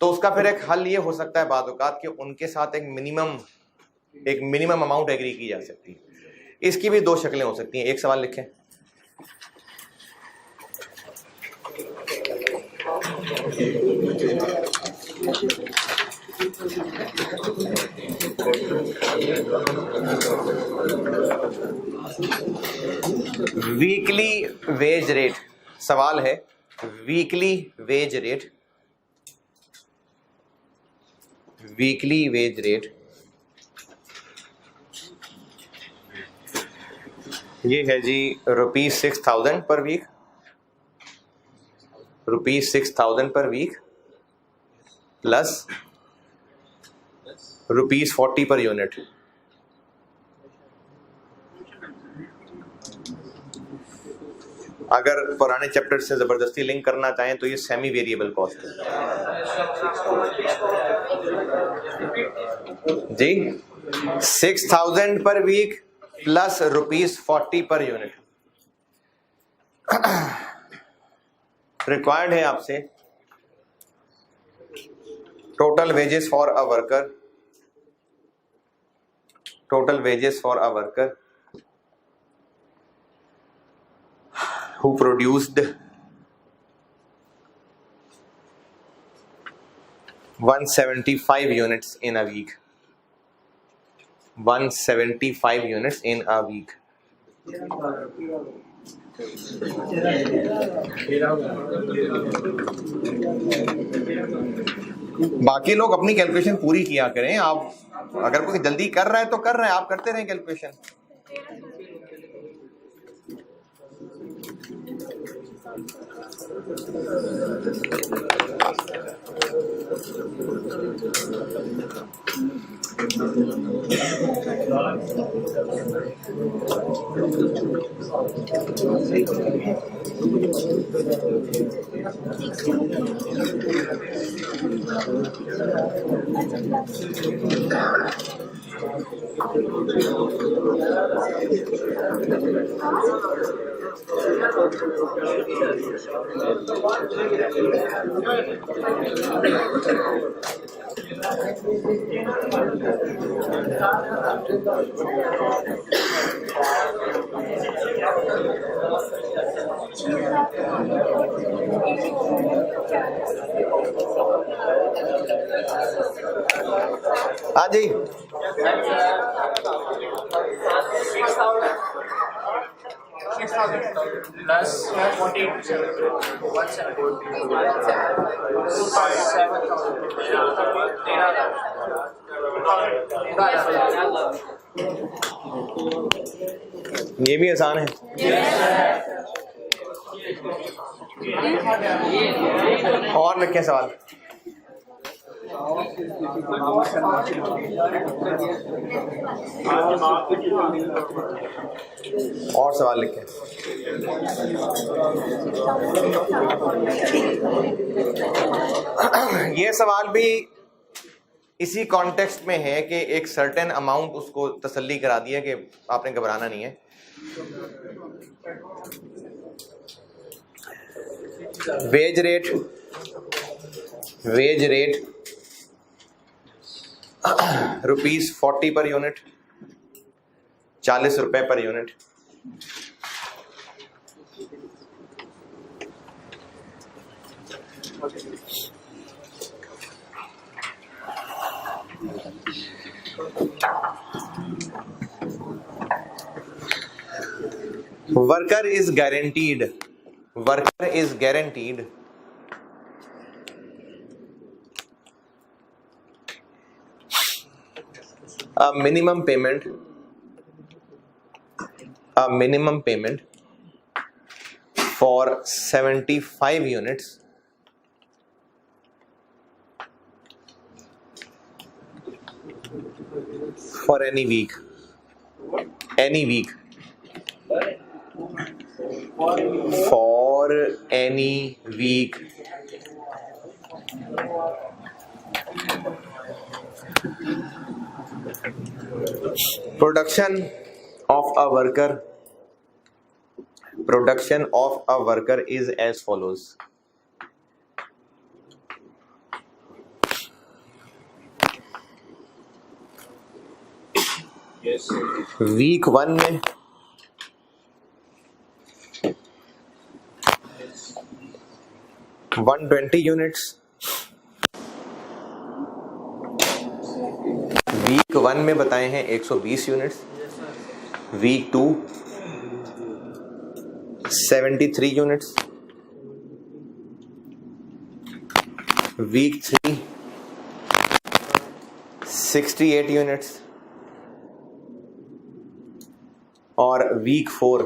तो उसका फिर एक हल ये हो सकता है बाद औकात कि उनके साथ एक मिनिमम अमाउंट एग्री की जा सकती है। इसकी भी दो शक्लें हो सकती हैं। एक सवाल लिखें, वीकली वेज रेट। सवाल है weekly wage rate, weekly wage rate ये है जी ₹6,000 पर वीक, ₹6,000 पर वीक प्लस ₹40 पर यूनिट। अगर पुराने चैप्टर से जबरदस्ती लिंक करना चाहें तो ये सेमी वेरिएबल कॉस्ट है जी। 6,000 पर week plus ₹40 per unit. Required है आपसे total wages for a worker, total wages for a worker who produced 175 units in a week, 175 units in a week। बाकी लोग अपनी कैलकुलेशन पूरी किया करें। आप अगर कोई जल्दी कर रहा है तो कर रहे हैं, आप करते रहें कैलकुलेशन। हाँ जी, plus 14 ये भी आसान है। और लिखें सवाल। और सवाल लिखें। ये सवाल भी इसी कॉन्टेक्स्ट में है कि एक सर्टेन अमाउंट उसको तसल्ली करा दी है कि आपने घबराना नहीं है। वेज रेट ₹40 पर यूनिट, 40 रुपए per unit. Worker is guaranteed a minimum payment for 75 units for any week Production of a worker is as follows. Yes. Week 1 में Yes. 120 यूनिट्स, वीक 1 में बताए हैं 120 units, week 2 73 units, week 3 68 units और वीक 4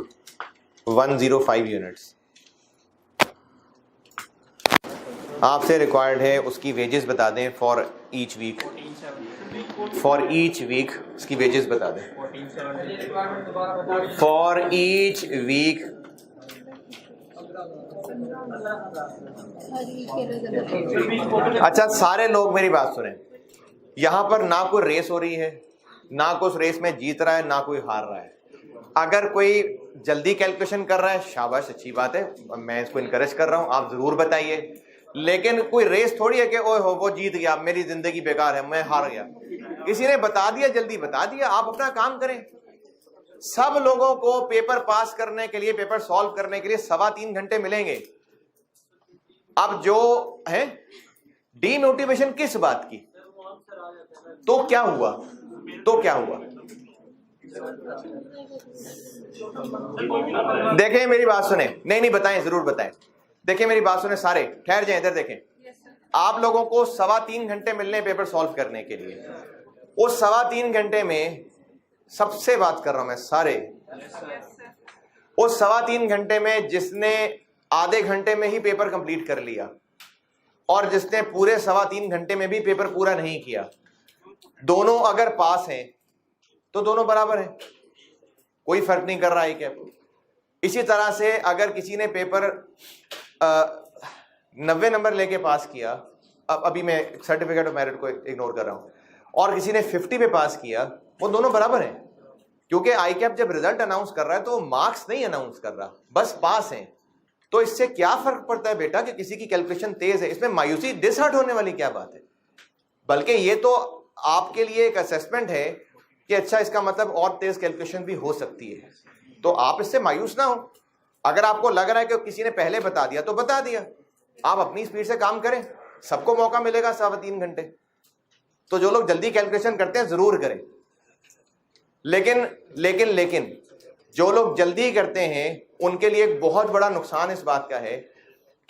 105 यूनिट्स। आपसे रिक्वायर्ड है उसकी वेजेस बता दें फॉर ईच वीक उसकी वेजेस बता दें फॉर ईच वीक। अच्छा, सारे लोग मेरी बात सुने, यहां पर ना कोई रेस हो रही है, ना कोई उस रेस में जीत रहा है, ना कोई हार रहा है। अगर कोई जल्दी कैलकुलेशन कर रहा है, शाबाश, अच्छी बात है, मैं इसको इनकरेज कर रहा हूं, आप जरूर बताइए। लेकिन कोई रेस थोड़ी है कि ओए हो वो जीत गया, मेरी जिंदगी बेकार है, मैं हार गया। किसी ने बता दिया, जल्दी बता दिया, आप अपना काम करें। सब लोगों को पेपर पास करने के लिए, पेपर सॉल्व करने के लिए 3.25 घंटे मिलेंगे। अब जो है डीमोटिवेशन किस बात की, तो क्या हुआ देखें मेरी बात सुने, नहीं बताएं, जरूर बताएं। देखें मेरी बात सुने सारे, ठहर जाएं, इधर देखें। आप लोगों को 3.25 घंटे मिलने पेपर सॉल्व करने के लिए। उस 3.25 घंटे में सबसे बात कर रहा हूं मैं, सारे। उस 3.25 घंटे में जिसने आधे घंटे में ही पेपर कंप्लीट कर लिया और जिसने पूरे 3.25 घंटे में भी पेपर पूरा नहीं किया, दोनों अगर पास हैं तो दोनों बराबर हैं, कोई फर्क नहीं कर रहा है क्या। इसी तरह से अगर किसी ने पेपर 90 नंबर लेके पास किया, अब अभी मैं सर्टिफिकेट ऑफ मेरिट को इग्नोर कर रहा हूं, और किसी ने 50 पे पास किया, वो दोनों बराबर हैं। क्योंकि ICAP जब रिजल्ट अनाउंस कर रहा है तो मार्क्स नहीं अनाउंस कर रहा, बस पास हैं। तो इससे क्या फर्क पड़ता है बेटा कि किसी की कैलकुलेशन तेज है, इसमें मायूसी डिसहार्ट होने वाली क्या बात है। बल्कि ये तो आपके लिए एक असेसमेंट है कि अच्छा इसका मतलब और तेज कैलकुलेशन भी हो सकती है, तो आप इससे मायूस ना हो। अगर आपको लग रहा है कि किसी ने पहले बता दिया तो बता दिया, आप अपनी स्पीड से काम करें, सबको मौका मिलेगा 3.25 घंटे। तो जो लोग जल्दी कैलकुलेशन करते हैं जरूर करें, लेकिन लेकिन लेकिन जो लोग जल्दी करते हैं उनके लिए एक बहुत बड़ा नुकसान इस बात का है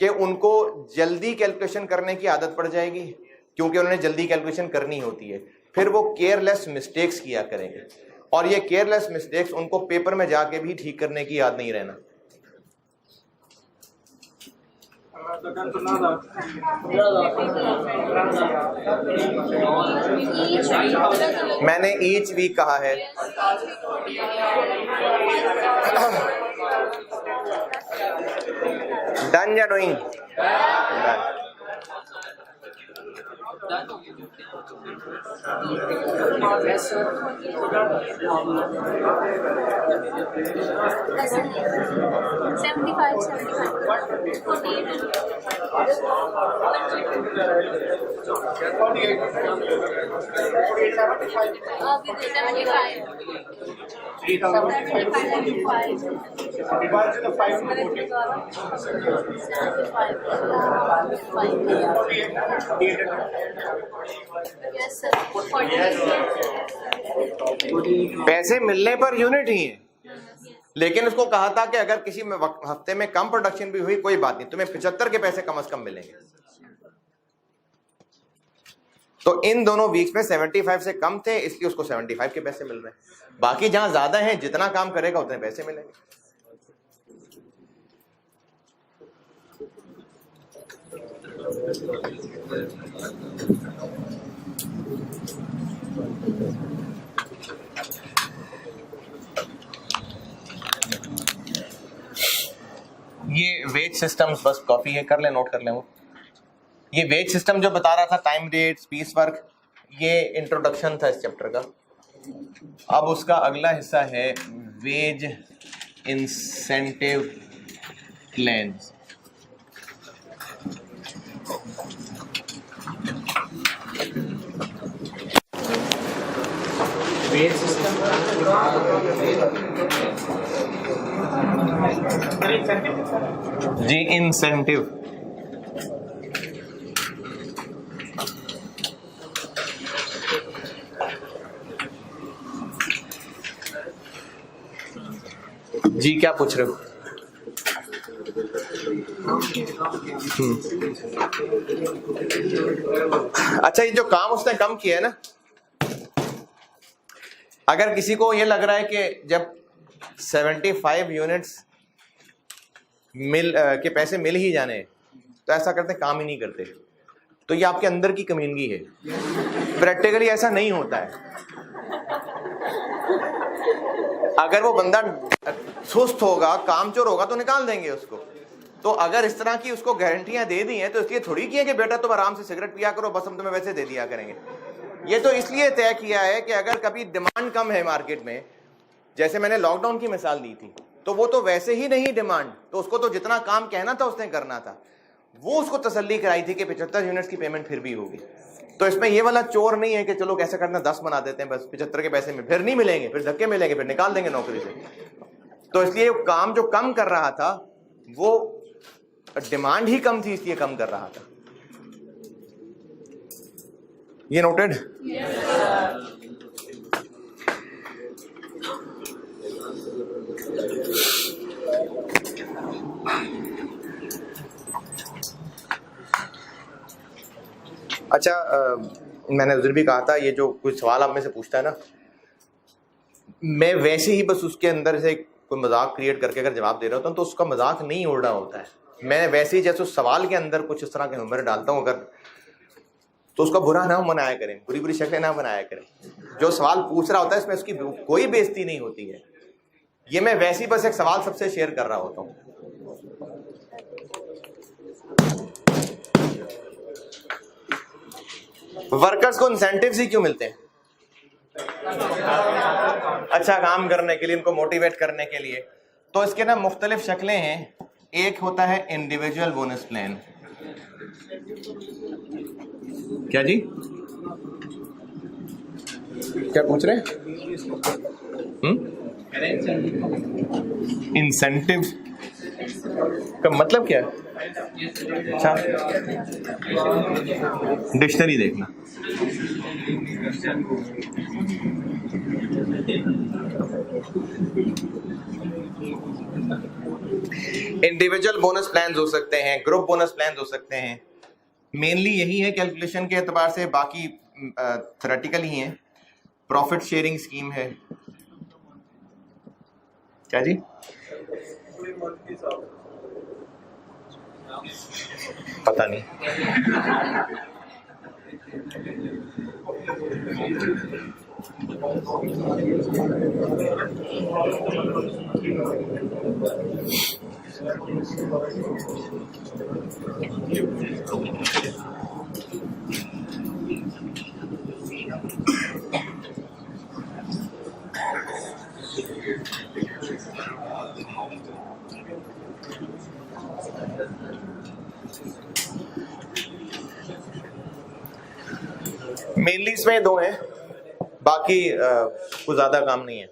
कि उनको जल्दी कैलकुलेशन करने की आदत पड़ जाएगी, क्योंकि उन्होंने जल्दी कैलकुलेशन करनी होती है। फिर वो केयरलेस मिस्टेक्स किया करेंगे, और ये केयरलेस मिस्टेक्स उनको पेपर में जाके भी ठीक करने की याद नहीं रहना। मैंने ईच वीक कहा है। डन या doing? Yes, sir. 75, Yes, sir. पैसे मिलने पर यूनिट ही है, लेकिन उसको कहा था कि अगर किसी में हफ्ते में कम प्रोडक्शन भी हुई कोई बात नहीं, तुम्हें 75 के पैसे कम से कम मिलेंगे। तो इन दोनों वीक्स में 75 से कम थे, इसलिए उसको 75 के पैसे मिल रहे हैं। बाकी जहां ज्यादा है, जितना काम करेगा उतने पैसे मिलेंगे। ये वेज सिस्टम्स, बस कॉपी है, कर ले, नोट कर ले। वो ये वेज सिस्टम जो बता रहा था, टाइम रेट, पीस वर्क, ये इंट्रोडक्शन था इस चैप्टर का। अब उसका अगला हिस्सा है wage incentive plans. Wage system. जी, इंसेंटिव। जी क्या पूछ रहे हो? अच्छा, ये जो काम उसने कम किया है ना, अगर किसी को ये लग रहा है कि जब 75 यूनिट्स के पैसे मिल ही जाने तो ऐसा करते काम ही नहीं करते, तो ये आपके अंदर की कमीनगी है। प्रैक्टिकली ऐसा नहीं होता है। अगर वो बंदा सुस्त होगा, कामचोर होगा, तो निकाल देंगे उसको। तो अगर इस तरह की उसको गारंटियां दे दी हैं तो इसलिए थोड़ी की है कि बेटा तुम आराम से सिगरेट पिया करो, बस हम तुम्हें वैसे दे दिया करेंगे। ये तो इसलिए तय किया है कि अगर कभी डिमांड कम है मार्केट में, जैसे मैंने लॉकडाउन की मिसाल दी थी, तो वो तो वैसे ही नहीं डिमांड, तो उसको तो जितना काम कहना था उसने करना था। वो उसको तसल्ली कराई थी कि 75 यूनिट्स की पेमेंट फिर भी होगी। तो इसमें ये वाला चोर नहीं है कि चलो कैसे करना 10 बना देते हैं, बस 75 के पैसे में फिर नहीं मिलेंगे, फिर धक्के मिलेंगे, फिर निकाल देंगे नौकरी से। तो इसलिए काम जो कम कर रहा था वो डिमांड ही कम थी, इसलिए कम कर रहा था। ये नोटेड? अच्छा, मैंने उधर भी कहा था, ये जो कुछ सवाल आप में से पूछता है ना, मैं वैसे ही बस उसके अंदर से कोई मजाक क्रिएट करके अगर जवाब दे रहा होता हूँ तो उसका मजाक नहीं उड़ रहा होता है। मैं वैसे ही जैसे उस सवाल के अंदर कुछ इस तरह के नंबर डालता हूँ, अगर तो उसका बुरा ना बनाया करें, बुरी बुरी शक्लें ना बनाया करें। जो सवाल पूछ रहा होता है इसमें उसकी कोई बेइज्जती नहीं होती है। ये मैं वैसे ही बस एक सवाल सबसे शेयर कर रहा होता हूँ। वर्कर्स को इंसेंटिव्स ही क्यों मिलते हैं? अच्छा काम करने के लिए, इनको मोटिवेट करने के लिए। तो इसके ना मुख्तलिफ शक्लें हैं। एक होता है इंडिविजुअल बोनस प्लान। क्या जी, क्या पूछ रहे हैं? इंसेंटिव का मतलब क्या है? अच्छा, डिक्शनरी देखना। इंडिविजुअल बोनस प्लान हो सकते हैं, ग्रुप बोनस प्लान हो सकते हैं। मेनली यही है कैलकुलेशन के एतबार से, बाकी थ्योरेटिकल ही है। प्रॉफिट शेयरिंग स्कीम है। क्या जी? पता नहीं। मेनली इसमें दो हैं, बाकी कुछ ज्यादा काम नहीं है।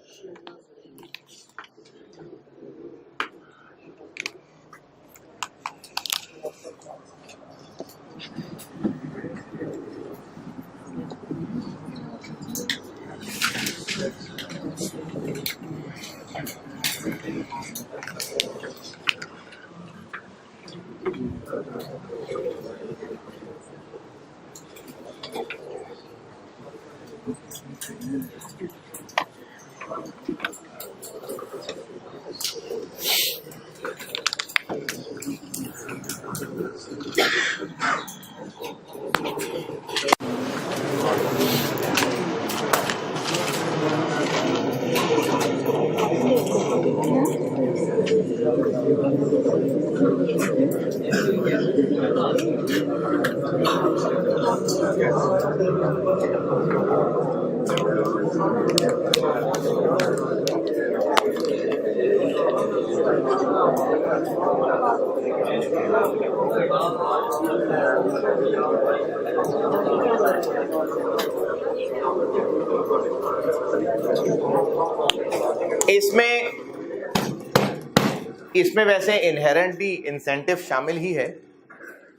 इसमें वैसे इनहेरेंटली इंसेंटिव शामिल ही है।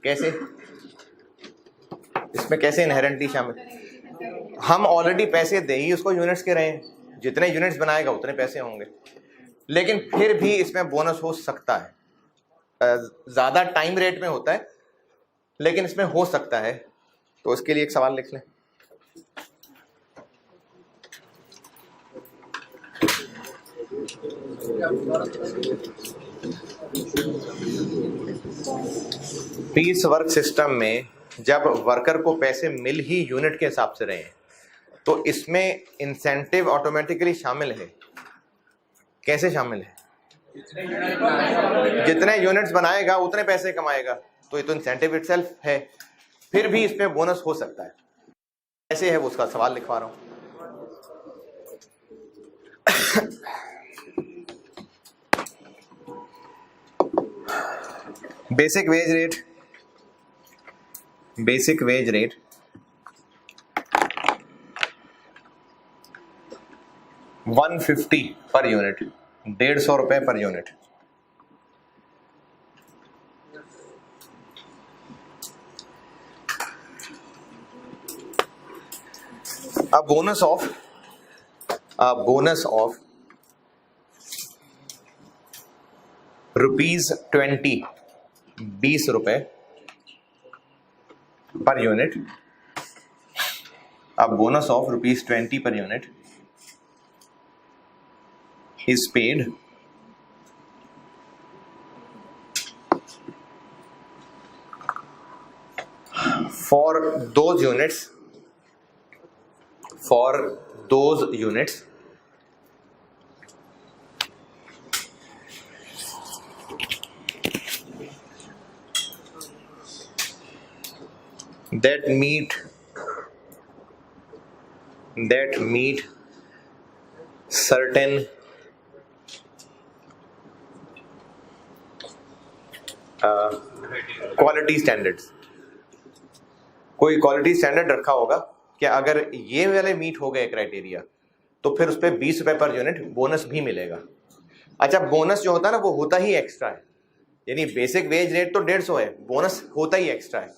कैसे? इसमें कैसे इनहेरेंटली शामिल? हम ऑलरेडी पैसे दे ही उसको यूनिट्स के रहे हैं, जितने यूनिट्स बनाएगा उतने पैसे होंगे, लेकिन फिर भी इसमें बोनस हो सकता है। ज्यादा टाइम रेट में होता है, लेकिन इसमें हो सकता है। तो इसके लिए एक सवाल लिख लें। पीस वर्क सिस्टम में जब वर्कर को पैसे मिल ही यूनिट के हिसाब से रहे हैं, तो इसमें इंसेंटिव ऑटोमेटिकली शामिल है। कैसे शामिल है? जितने यूनिट्स बनाएगा उतने पैसे कमाएगा, तो ये तो इंसेंटिव इटसेल्फ है। फिर भी इसमें बोनस हो सकता है। कैसे है वो उसका सवाल लिखवा रहा हूं। Basic wage rate 150 per unit, 150 रुपए per unit. A bonus of ₹20, 20 रुपए per unit. A bonus of ₹20 per unit is paid for those units that meet certain quality standards, कोई क्वालिटी स्टैंडर्ड रखा होगा कि अगर ये वाले मीट हो गए क्राइटेरिया तो फिर उस पर 20 रुपए पर यूनिट बोनस भी मिलेगा। अच्छा, बोनस जो होता है ना वो होता ही एक्स्ट्रा है, यानी बेसिक वेज रेट तो 150 है, बोनस होता ही एक्स्ट्रा है।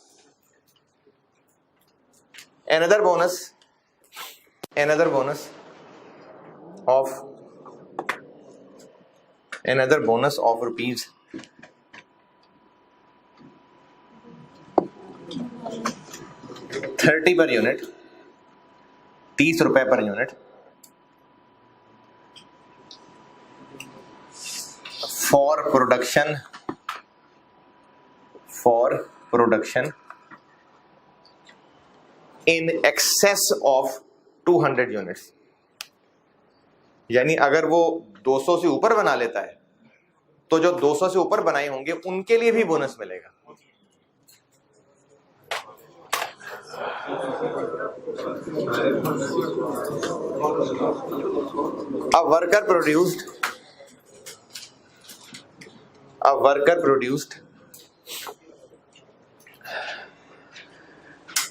another bonus of rupees 30 per unit, 30 रुपए per unit for production in excess of 200 units, यानी अगर वो 200 से ऊपर बना लेता है तो जो 200 से ऊपर बनाए होंगे उनके लिए भी बोनस मिलेगा। A worker produced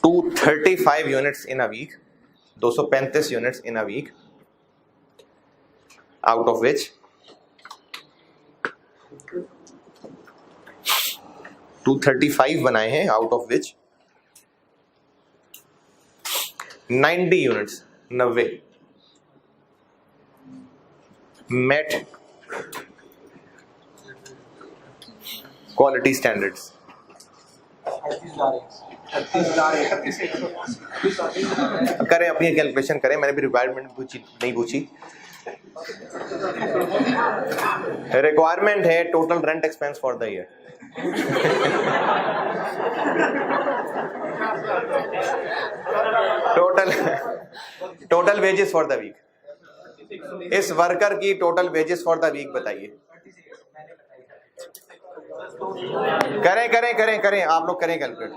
235 units in a week, 235 units in a week, out of which 235 बनाए हैं, out of which 90 units 90 met quality standards। करें अपनी कैलकुलेशन करें, मैंने भी रिक्वायरमेंट नहीं पूछी। रिक्वायरमेंट है total rent expense for the year, total wages for the week, इस वर्कर की total wages for the week बताइए। करें आप लोग करें कैलकुलेट।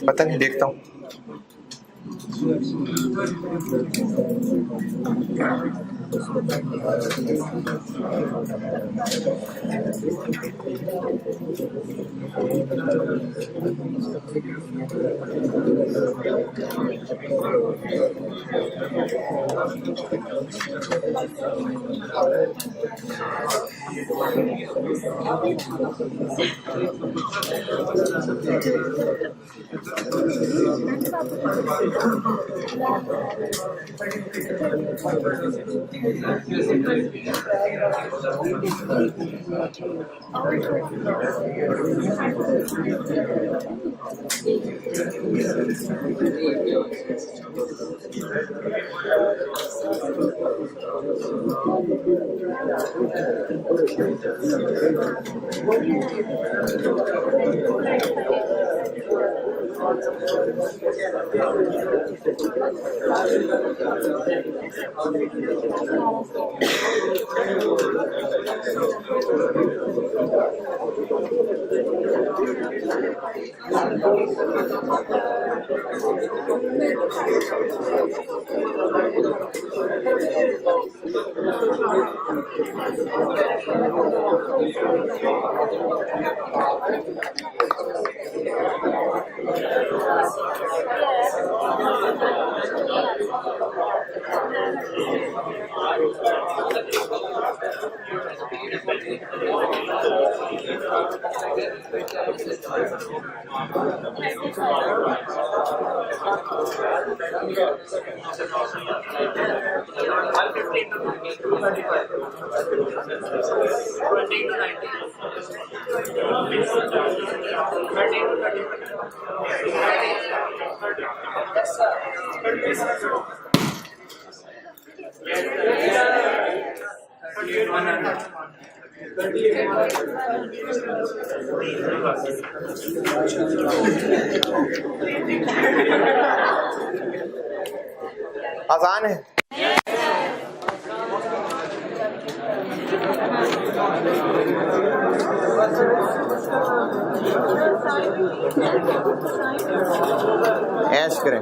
पता नहीं, देखता हूँ। 150 into 90. 235. 20 into 90. 30 into 30. Yes, sir. 38,100. 38,100. आसान है। ऐश करें।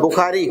बुखारी,